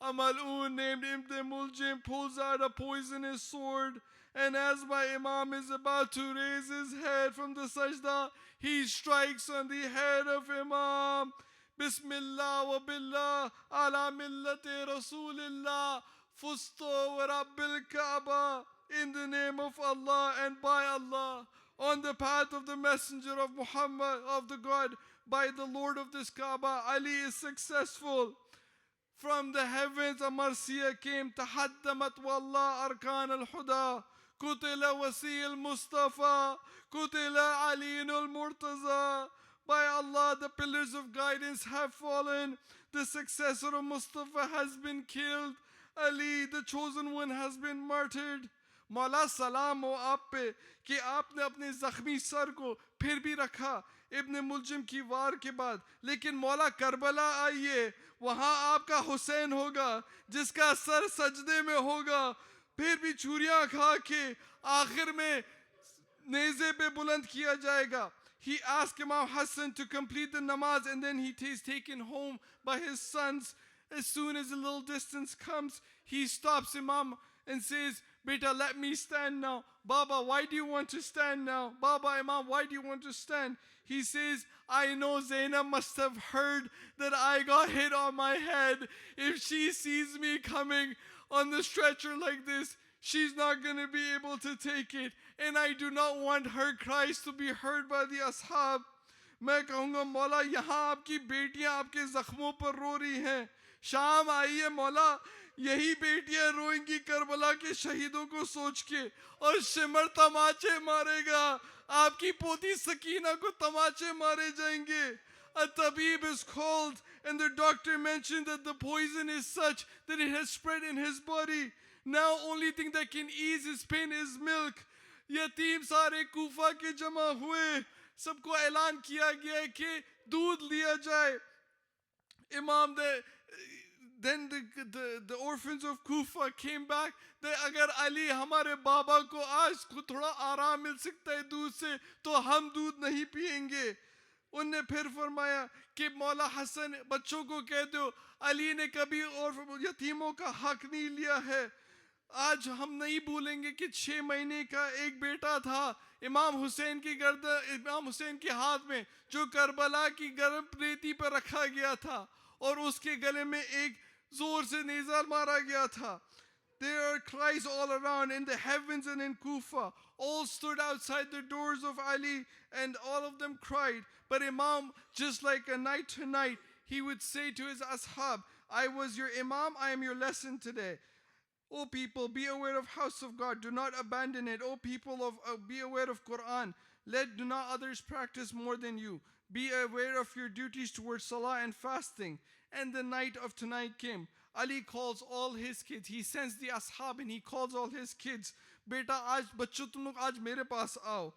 A mal'oon named Ibn Muljim pulls out a poisonous sword And as my Imam is about to raise his head from the sajda, he strikes on the head of Imam. Bismillah wa billah ala millati Rasulillah fusto wa rabbil Kaaba. In the name of Allah and by Allah, on the path of the Messenger of Muhammad, of the God, by the Lord of this Kaaba, Ali is successful. From the heavens a marsiya came, tahaddamat wallah arkan al-huda, kutila wasi al-Mustafa, kutila Ali al-Murtaza. By Allah, the pillars of guidance have fallen. The successor of Mustafa has been killed. Ali, the chosen one, has been martyred. मौला सलाम हो आप पे कि आपने अपने जख्मी sir को फिर भी रखा इब्न मुलजिम की वार के बाद, लेकिन मौला करबला आइए, वहाँ आपका हुसैन होगा जिसका सर सजदे में होगा, फिर भी छुरियां खा के आखिर में नेज़े पे बुलंद किया जाएगा. He asked Imam Hassan to complete the namaz, and then he is taken home by his sons. As soon as a little distance comes, he stops Imam and says, Beta, let me stand now. Baba, why do you want to stand now? Baba, Imam, why do you want to stand? He says, I know Zainab must have heard that I got hit on my head. If she sees me coming on the stretcher like this, she's not going to be able to take it. And I do not want her cries to be heard by the ashab. मैं कहूँगा मौला यहाँ आपकी बेटियाँ आपके जख्मों पर रो रही हैं. शाम आई है मौला, यही बेटियां रोएंगी करबला के शहीदों को सोच के, और शिमर तमाचे मारेगा, आपकी पोती सकीना को तमाचे मारे जाएंगे. A tabib is called, and the doctor mentioned that the poison is such that it has spread in his body. Now only thing that can ease his pain is milk. यतीम सारे कूफा के जमा हुए, सबको ऐलान किया गया कि दूध लिया जाए. Imam, then the orphans of Kufa came back that agar Ali हमारे बाबा को आज थोड़ा आराम मिल सकता है दूध से, तो हम दूध नहीं पिएंगे. उनने फिर फरमाया कि मौला हसन बच्चों को कह दो अली ने कभी और यतीमों का हक नहीं लिया है. आज हम नहीं भूलेंगे कि 6 महीने का एक बेटा था इमाम हुसैन की गर्दन, इमाम हुसैन के हाथ में, जो करबला की गर्म रेती पर रखा गया था और उसके गले में एक जोर से नेज़ा मारा गया था. There are cries all around in the heavens and in Kufa. All stood outside the doors of Ali and all of them cried. But Imam, just like a night to night, he would say to his ashab, I was your Imam, I am your lesson today. O people, be aware of house of God, do not abandon it. O people, be aware of Quran. Do not others practice more than you. Be aware of your duties towards salah and fasting. And the night of tonight came. Ali calls all his kids. He sends the ashab and he calls all his kids. Beta, aaj bachcho tum log aaj mere paas aao.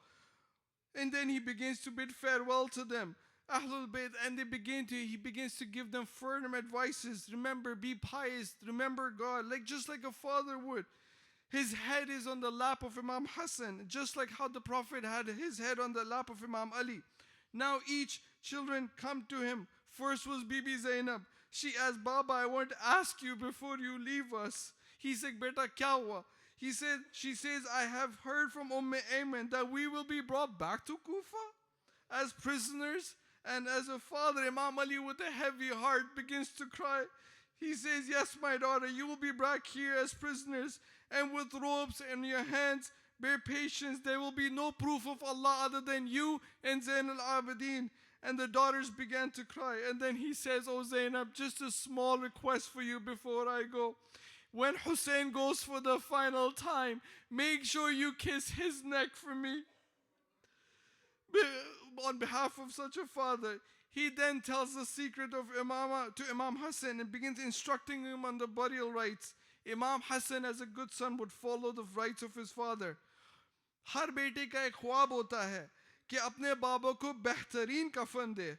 And then he begins to bid farewell to them. Ahlul Bayt, and he begins to give them firm advices. Remember, be pious. Remember God, just like a father would. His head is on the lap of Imam Hassan, just like how the Prophet had his head on the lap of Imam Ali. Now each children come to him. First was Bibi Zainab. She asked, Baba, I want to ask you before you leave us. He said, Beta, kya hua? She says, I have heard from Ayman that we will be brought back to Kufa as prisoners. And as a father, Imam Ali with a heavy heart begins to cry. He says, yes, my daughter, you will be back here as prisoners. And with ropes in your hands, bear patience. There will be no proof of Allah other than you and Zain al-Abidin. And the daughters began to cry. And then he says, oh Zainab, just a small request for you before I go. When Hussein goes for the final time, make sure you kiss his neck for me. On behalf of such a father, he then tells the secret of Imama to Imam Hassan and begins instructing him on the burial rites. Imam Hassan, as a good son, would follow the rites of his father. हर बेटे का एक ख्वाब होता है कि अपने बाबा को बेहतरीन कफन दे,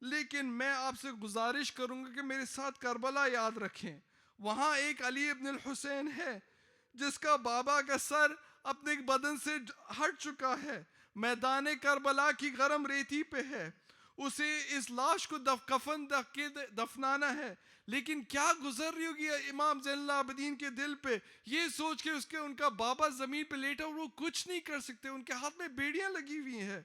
लेकिन मैं आपसे गुजारिश करूंगा कि मेरे साथ करबला याद रखें. वहाँ एक अली इब्न हुसैन है जिसका बाबा का सर अपने बदन से हट चुका है, मैदान करबला की गरम रेती पे है. اسے اس لاش کو کفن کے دفنانا ہے. لیکن کیا گزر رہی ہوگی امام زین العابدین کے دل پہ, یہ سوچ کے ان کا بابا زمین پہ لیٹا اور وہ کچھ نہیں کر سکتے, ان کے ہاتھ میں بیڑیاں لگی ہوئی ہیں.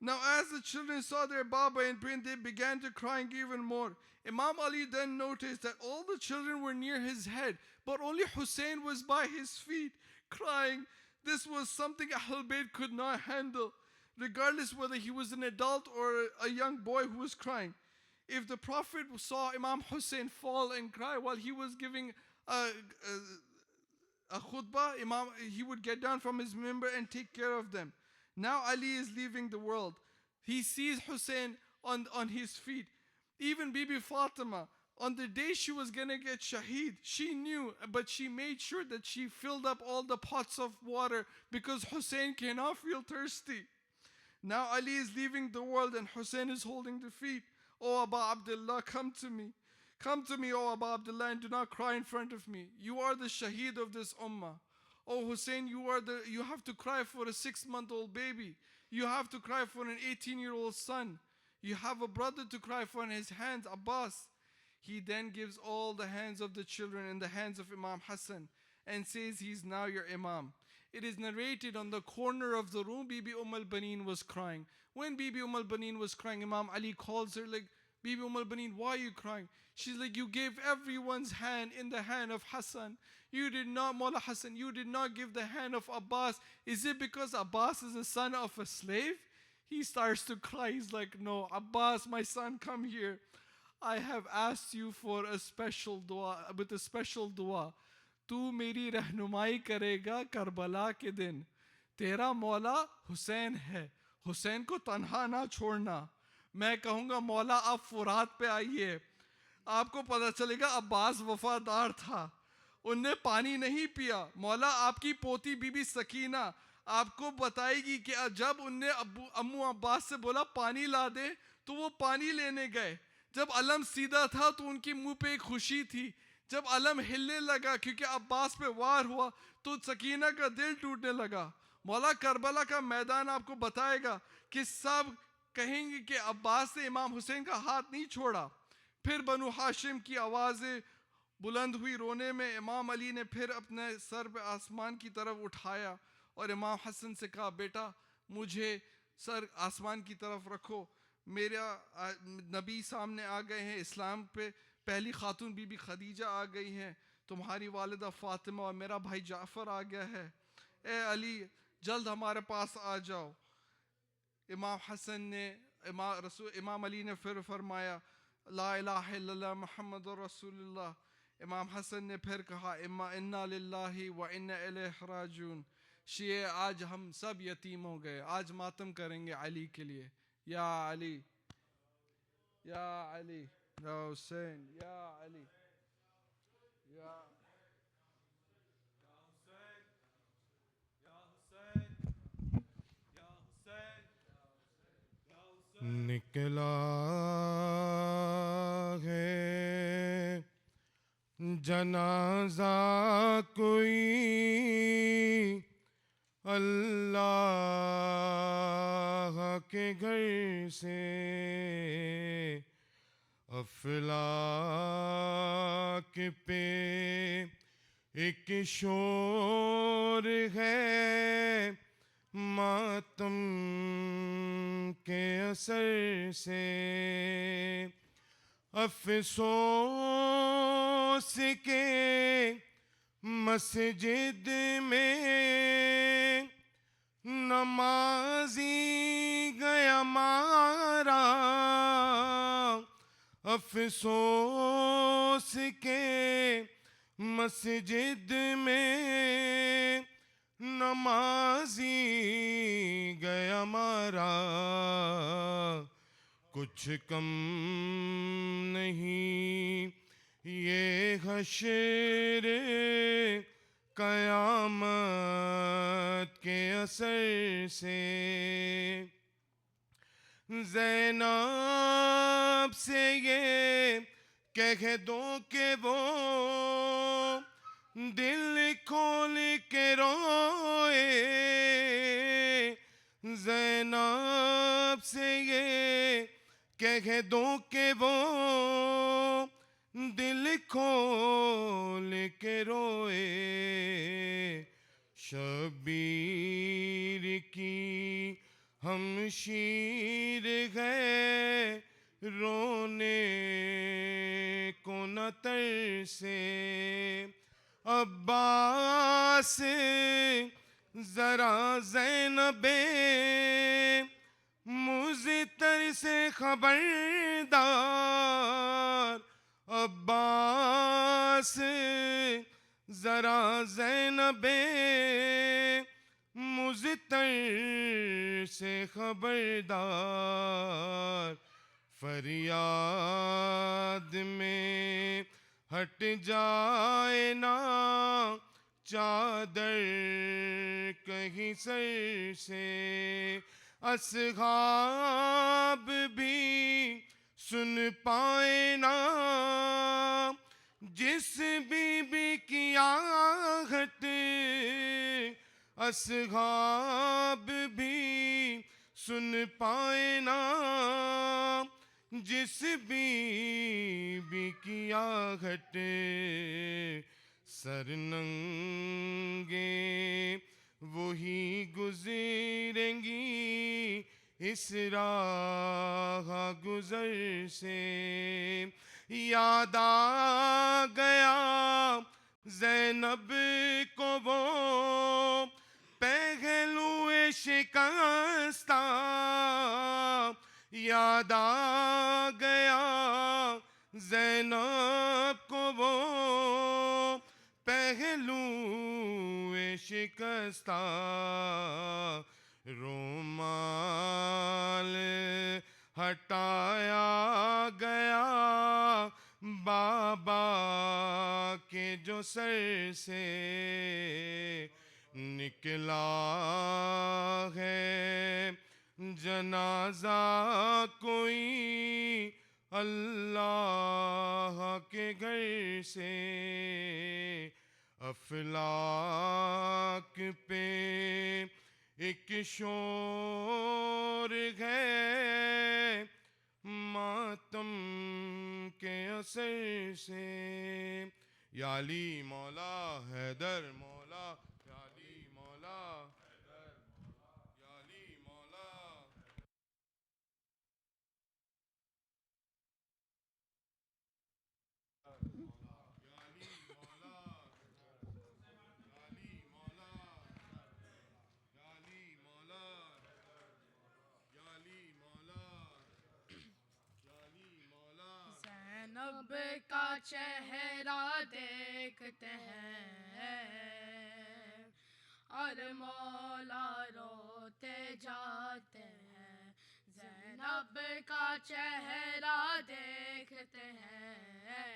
Now as the children saw their Baba in pain, they began to crying even more. Imam Ali then noticed that all the children were near his head, but only Hussein was by his feet, crying. This was something Ahlul Bayt could not handle, regardless whether he was an adult or a young boy who was crying. If the Prophet saw Imam Hussein fall and cry while he was giving a khutbah, he would get down from his mimbar and take care of them. Now Ali is leaving the world. He sees Hussein on his feet. Even Bibi Fatima, on the day she was going to get shaheed, she knew, but she made sure that she filled up all the pots of water because Hussein cannot feel thirsty. Now Ali is leaving the world and Hussein is holding the feet. Oh Abu Abdullah, come to me. Come to me, oh Abu Abdullah, and do not cry in front of me. You are the shaheed of this ummah. Oh Hussein, you have to cry for a 6-month-old baby. You have to cry for an 18-year-old son. You have a brother to cry for in his hands, Abbas. He then gives all the hands of the children in the hands of Imam Hassan and says he's now your Imam. It is narrated on the corner of the room, Bibi al-Banin was crying. When Bibi al-Banin was crying, Imam Ali calls her like, Bibi al-Banin, why are you crying? She's like, you gave everyone's hand in the hand of Hassan. You did not, Mawla Hassan, you did not give the hand of Abbas. Is it because Abbas is the son of a slave? He starts to cry. He's like, no, Abbas, my son, come here. I have asked you for a special dua, with a special dua. تو میری رہنمائی کرے گا کربلا کے دن. تیرا مولا حسین ہے, حسین کو تنہا نہ چھوڑنا. میں کہوں گا مولا آپ فرات پہ آئیے, آپ کو پتہ چلے گا عباس وفادار تھا, ان نے پانی نہیں پیا. مولا آپ کی پوتی بی بی سکینہ آپ کو بتائے گی کہ جب ان نے امو عباس سے بولا پانی لا دے تو وہ پانی لینے گئے. جب علم سیدھا تھا تو ان کی منہ پہ ایک خوشی تھی. جب علم ہلنے لگا کیونکہ عباس پہ وار ہوا تو سکینہ کا دل ٹوٹنے لگا. مولا کربلا کا میدان آپ کو بتائے گا کہ سب کہیں گے کہ عباس نے امام حسین کا ہاتھ نہیں چھوڑا. پھر بنو ہاشم کی آوازیں بلند ہوئی رونے میں. امام علی نے پھر اپنے سر پہ آسمان کی طرف اٹھایا اور امام حسن سے کہا, بیٹا مجھے سر آسمان کی طرف رکھو, میرا نبی سامنے آ گئے ہیں, اسلام پہ پہلی خاتون بی بی خدیجہ آ گئی ہیں, تمہاری والدہ فاطمہ اور میرا بھائی جعفر آ گیا ہے. اے علی جلد ہمارے پاس آ جاؤ. امام حسن نے امام علی نے پھر فرمایا لا الہ الا اللہ محمد رسول اللہ. امام حسن نے پھر کہا انا للہ و انا الیہ راجعون. شیعہ آج ہم سب یتیم ہو گئے, آج ماتم کریں گے علی کے لیے. یا علی یا علی یا حسین یا علی یا نکلا ہے جنازہ کوئی اللہ کے گھر سے, افلاک پہ ایک شور ہے ماتم کے اثر سے. افسوس کے مسجد میں نمازی گیا مارا. افسوس کے مسجد میں نمازی گیا مارا. کچھ کم نہیں یہ حشر قیامت کے اثر سے. زینب سے یہ کہہ دو کہ وہ دل کھول کے روئے. زینب سے یہ کہہ دو کہ وہ دل کھول کے روئے، شبیر کی ہمشیر ہے رونے کو نہ ترسے، عباس ذرا زینب مضطر سے خبردار، عباس ذرا زینب مضطر سے خبردار، فریاد میں ہٹ جائے نا چادر کہیں سر سے، اصحاب بھی سن پائے نا جس بی بی کی آہٹ، اصحاب بھی سن پائے نا جس بی بی کی آہٹ، سر ننگے وہی گزریں گی اس راہ گزر سے، یاد آ گیا زینب کو وہ پہلو شکستہ، یاد آ گیا زینب کو وہ پہلو شکستہ، رومال ہٹایا گیا بابا کے جو سر سے، نکلا ہے جنازہ کوئی اللہ کے گھر سے، افلاک پہ ایک شور ہے ماتم کے اثر سے، یا علی مولا حیدر مولا، یا علی مولا حیدر مولا، یا علی مولا زینب کا چہرہ دیکھتے ہیں اور مولا روتے جاتے ہیں، زینب کا چہرہ دیکھتے ہیں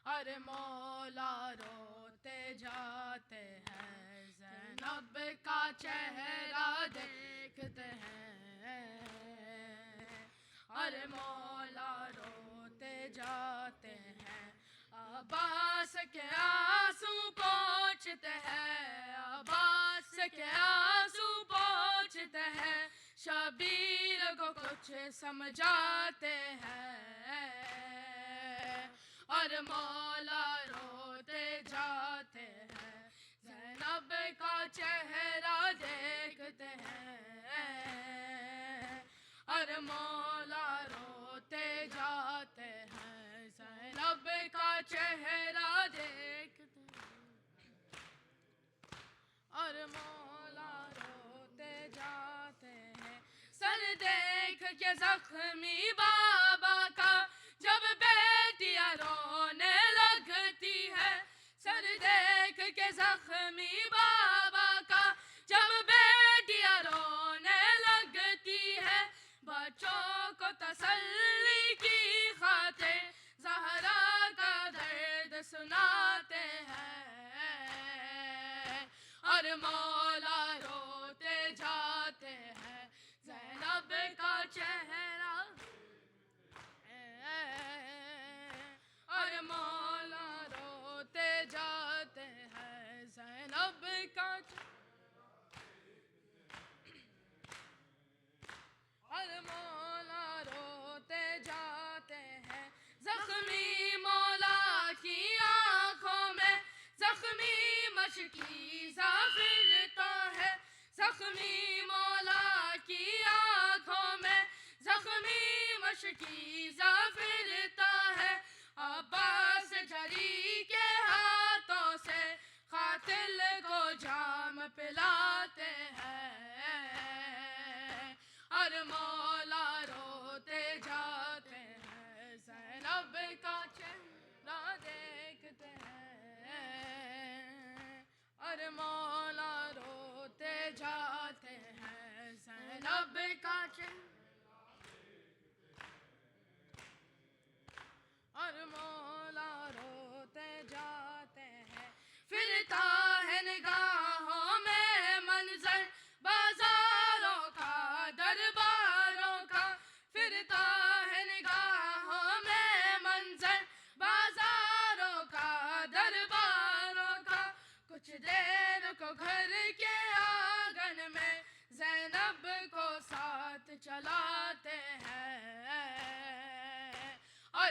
اور مولا روتے جاتے ہیں، زینب کا چہرہ دیکھتے ہیں اور مولا روتے جاتے ہیں، عباس کے آنسو پوچھتے ہیں، عباس کے آنسو پوچھتے ہیں، شبیر کو کچھ سمجھاتے ہیں اور مولا روتے جاتے ہیں، زینب کا چہرہ دیکھتے ہیں اور مولا روتے جاتے ہیں، زینب کا چہرہ دیکھتے ہیں اور مولا روتے جاتے ہیں، سر دیکھ کے زخمی بابا کا جب بیٹیاں رونے لگتی ہے، سر دیکھ کے زخمی بابا کا جب بیٹیاں رونے لگتی ہے، بچوں کو تسلی کی خاطر زہرا کا درد سناتے ہیں اور مولا روتے جاتے ہیں، زینب کا چہرہ اور مولا روتے جاتے ہیں، زینب کا چہرہ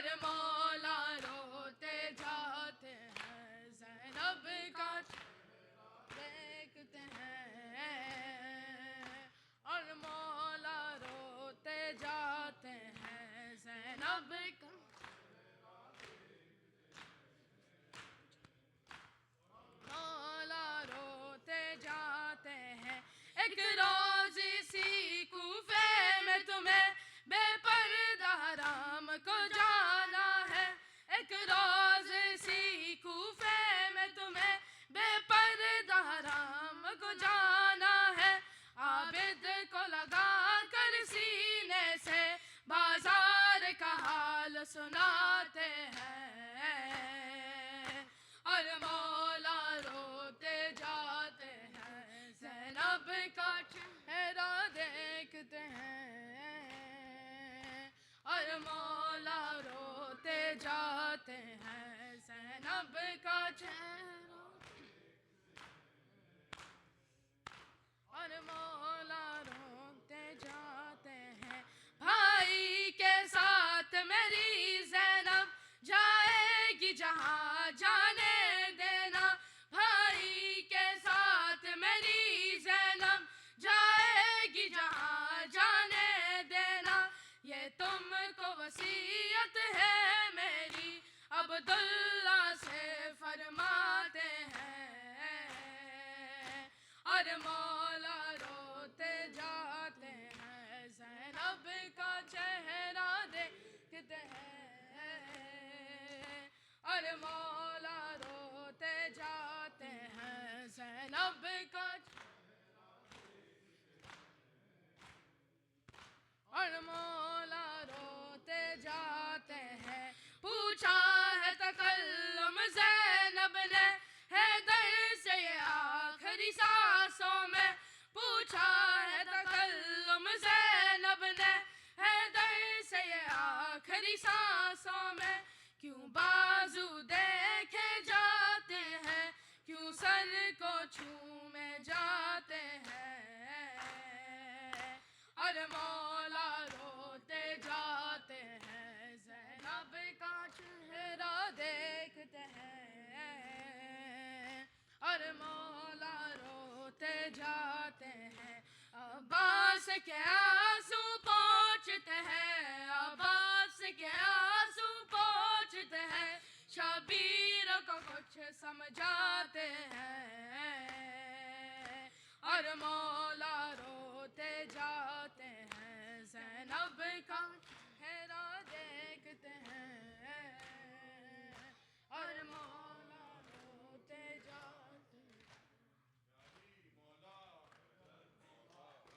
اور مولا روتے جاتے ہیں زینب کا دیکھتے ہیں اور مولا روتے جاتے ہیں زینب کا مولا روتے جاتے ہیں ایک روز اسی کوفے میں تمہیں بے پردہ حرام کو جانا ہے ایک روز اسی کوفے میں تمہیں بے پردہ حرام کو جانا ہے عابد کو لگا کر سینے سے بازار کا حال سناتے ہیں اور مولا روتے جاتے ہیں زینب کا چہرہ دیکھتے ہیں اور مولا روتے جاتے ہیں زینب کا چہرہ اور مولا روتے جاتے ہیں بھائی کے ساتھ میری زینب جائے گی جہاں جانے دینا بھائی کے ساتھ میری زینب جائے گی جہاں جانے دینا یہ تم کو وصیت ہے میری عبداللہ سے فرماتے ہیں اور مولا روتے جاتے ہیں زینب کا چہرہ دیکھتے ہیں اور مولا روتے جاتے ہیں زینب کا اور مولا روتے جاتے ہیں پوچھا ہے تکلم زینب نے حیدر سے یہ آخری سانسوں میں پوچھا ہے تکلم زینب نے حیدر سے یہ آخری سانسوں میں کیوں بازو دیکھے جاتے ہیں کیوں سر کو چھومے جاتے ہیں اور مولا روتے جاتے ہیں زینب کا چہرہ دیکھتے ہیں اور مولا روتے جاتے ہیں عباس کے آنسو پہنچتے ہیں عباس کے آنسو پہنچتے ہیں شبیر کو کچھ سمجھاتے ہیں اور مولا روتے جاتے ہیں زینب کا چہرہ دیکھتے ہیں اور مولا روتے جاتے ہیں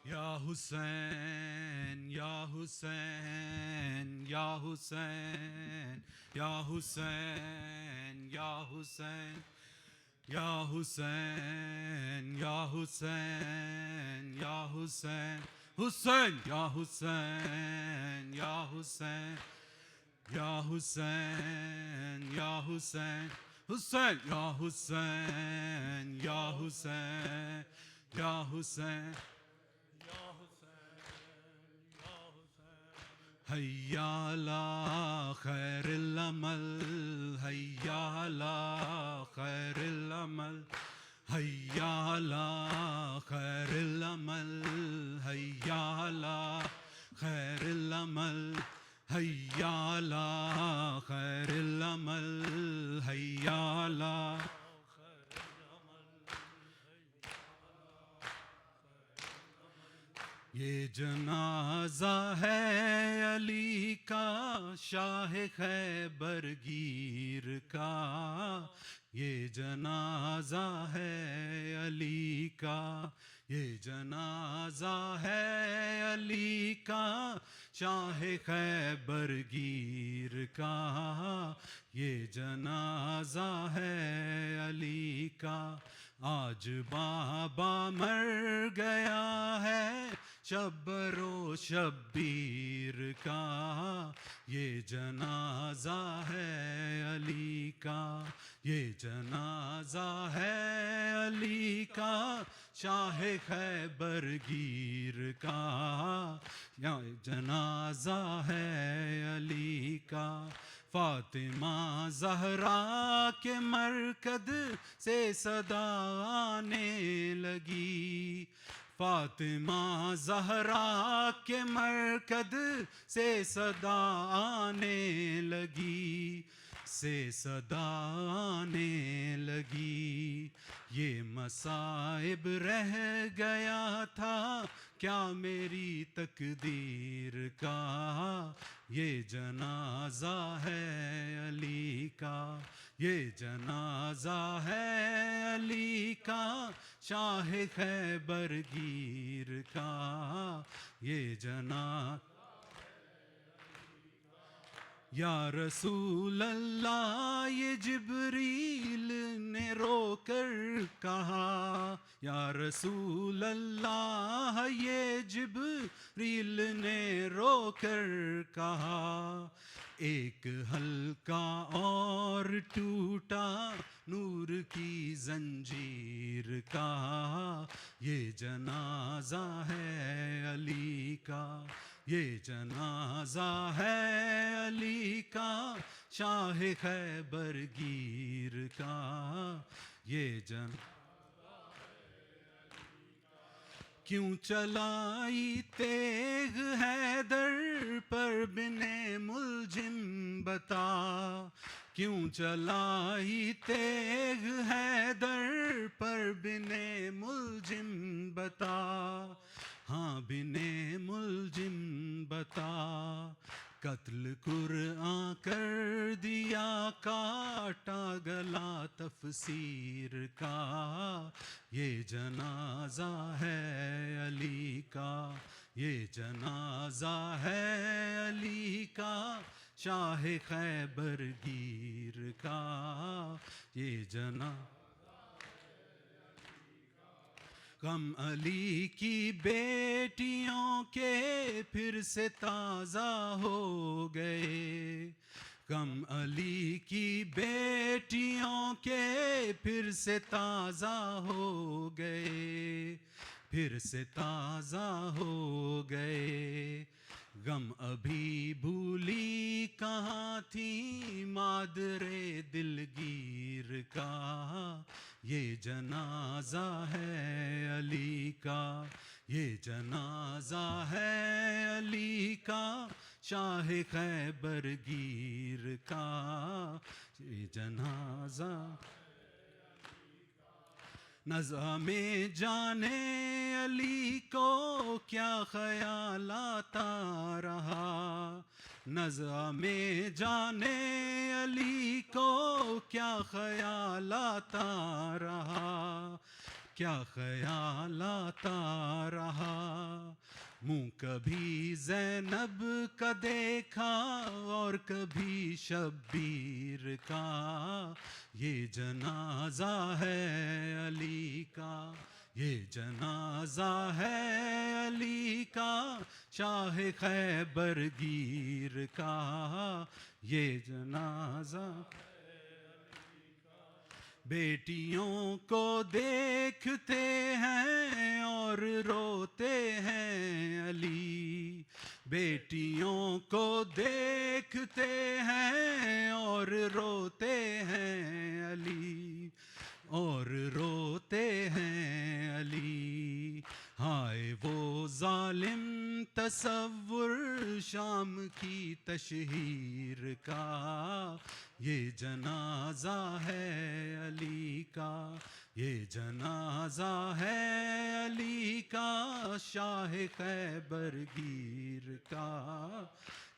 یا حسین یا حسین یا حسین یا حسین یا حسین یا حسین یا حسین یا حسین حسین یا حسین یا حسین یا حسین یا حسین حسین یا حسین یا حسین یا حسین حیا علی خیر العمل حیا علی خیر العمل حیا علی خیر العمل حیا علی خیر العمل حیا علی خیر العمل حیا علی یہ جنازہ ہے علی کا شاہ خیبر گیر کا یہ جنازہ ہے علی کا یہ جنازہ ہے علی کا شاہ خیبر گیر کا یہ جنازہ ہے علی کا آج بابا مر گیا ہے شبر و شبیر کا یہ جنازہ ہے علی کا یہ جنازہ ہے علی کا شاہ خیبر گیر کا یہ جنازہ ہے علی کا فاطمہ زہرا کے مرکد سے صدا آنے لگی، فاطمہ زہرا کے مرکد سے صدا آنے لگی، سے صدا آنے لگی۔ یہ مصائب رہ گیا تھا کیا میری تقدیر کا، یہ جنازہ ہے علی کا، یہ جنازہ ہے علی کا، شاہ خیبر گیر کا، یہ جنازہ یا رسول اللہ، یہ جبریل نے رو کر کہا، یا رسول اللہ یہ جبریل نے رو کر کہا، ایک حلقہ اور ٹوٹا نور کی زنجیر کا، یہ جنازہ ہے علی کا، یہ جنازہ ہے علی کا، شاہ خیبر گیر کا، یہ کیوں چلائی تیغ حیدر پر بن ملجم بتا، کیوں چلائی تیغ حیدر پر بن ملجم بتا، ہاں بن ملجم بتا، قتل قرآن کر دیا کاٹا گلا تفسیر کا، یہ جنازہ ہے علی کا، یہ جنازہ ہے علی کا، شاہ خیبر گیر کا، یہ جنازہ غم علی کی بیٹیوں کے پھر سے تازہ ہو گئے، غم علی کی بیٹیوں کے پھر سے تازہ ہو گئے، پھر سے تازہ ہو گئے، غم ابھی بھولی کہاں تھی مادر دلگیر کا، یہ جنازہ ہے علی کا، یہ جنازہ ہے علی کا، شاہ خیبر گیر کا، یہ جنازہ نزع میں جانے علی کو کیا خیال آتا رہا، نزع میں جانے علی کو کیا خیال آتا رہا، کیا خیال آتا رہا، منہ کبھی زینب کا دیکھا اور کبھی شبیر کا، یہ جنازہ ہے علی کا، یہ جنازہ ہے علی کا، شاہ خیبر گیر کا، یہ جنازہ بیٹیوں کو دیکھتے ہیں اور روتے ہیں علی، بیٹیوں کو دیکھتے ہیں اور روتے ہیں علی، اور روتے ہیں علی، ہائے وہ ظالم تصور شام کی تشہیر کا، یہ جنازہ ہے علی کا، یہ جنازہ ہے علی کا، شاہ خیبر گیر کا،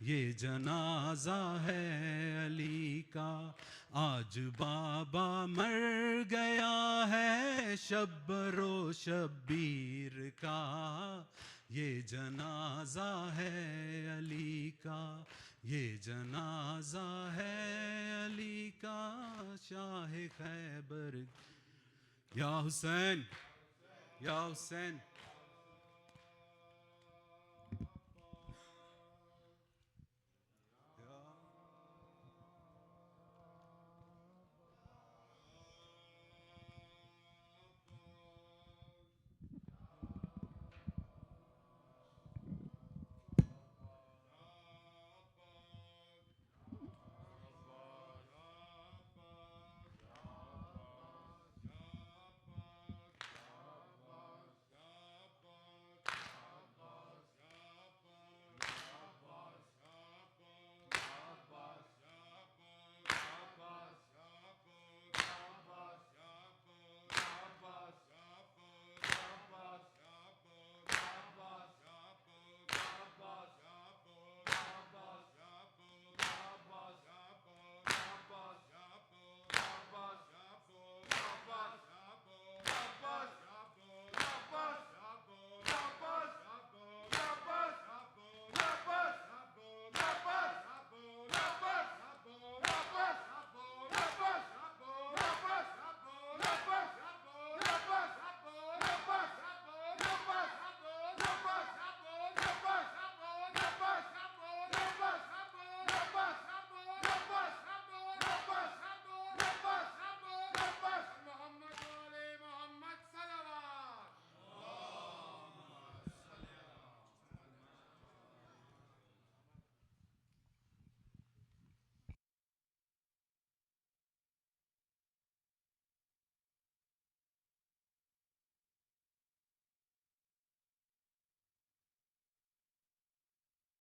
یہ جنازہ ہے علی کا، آج بابا مر گیا ہے شبر و شبیر کا، یہ جنازہ ہے علی کا، یہ جنازہ ہے علی کا، شاہ خیبر، یا حسین، یا حسین۔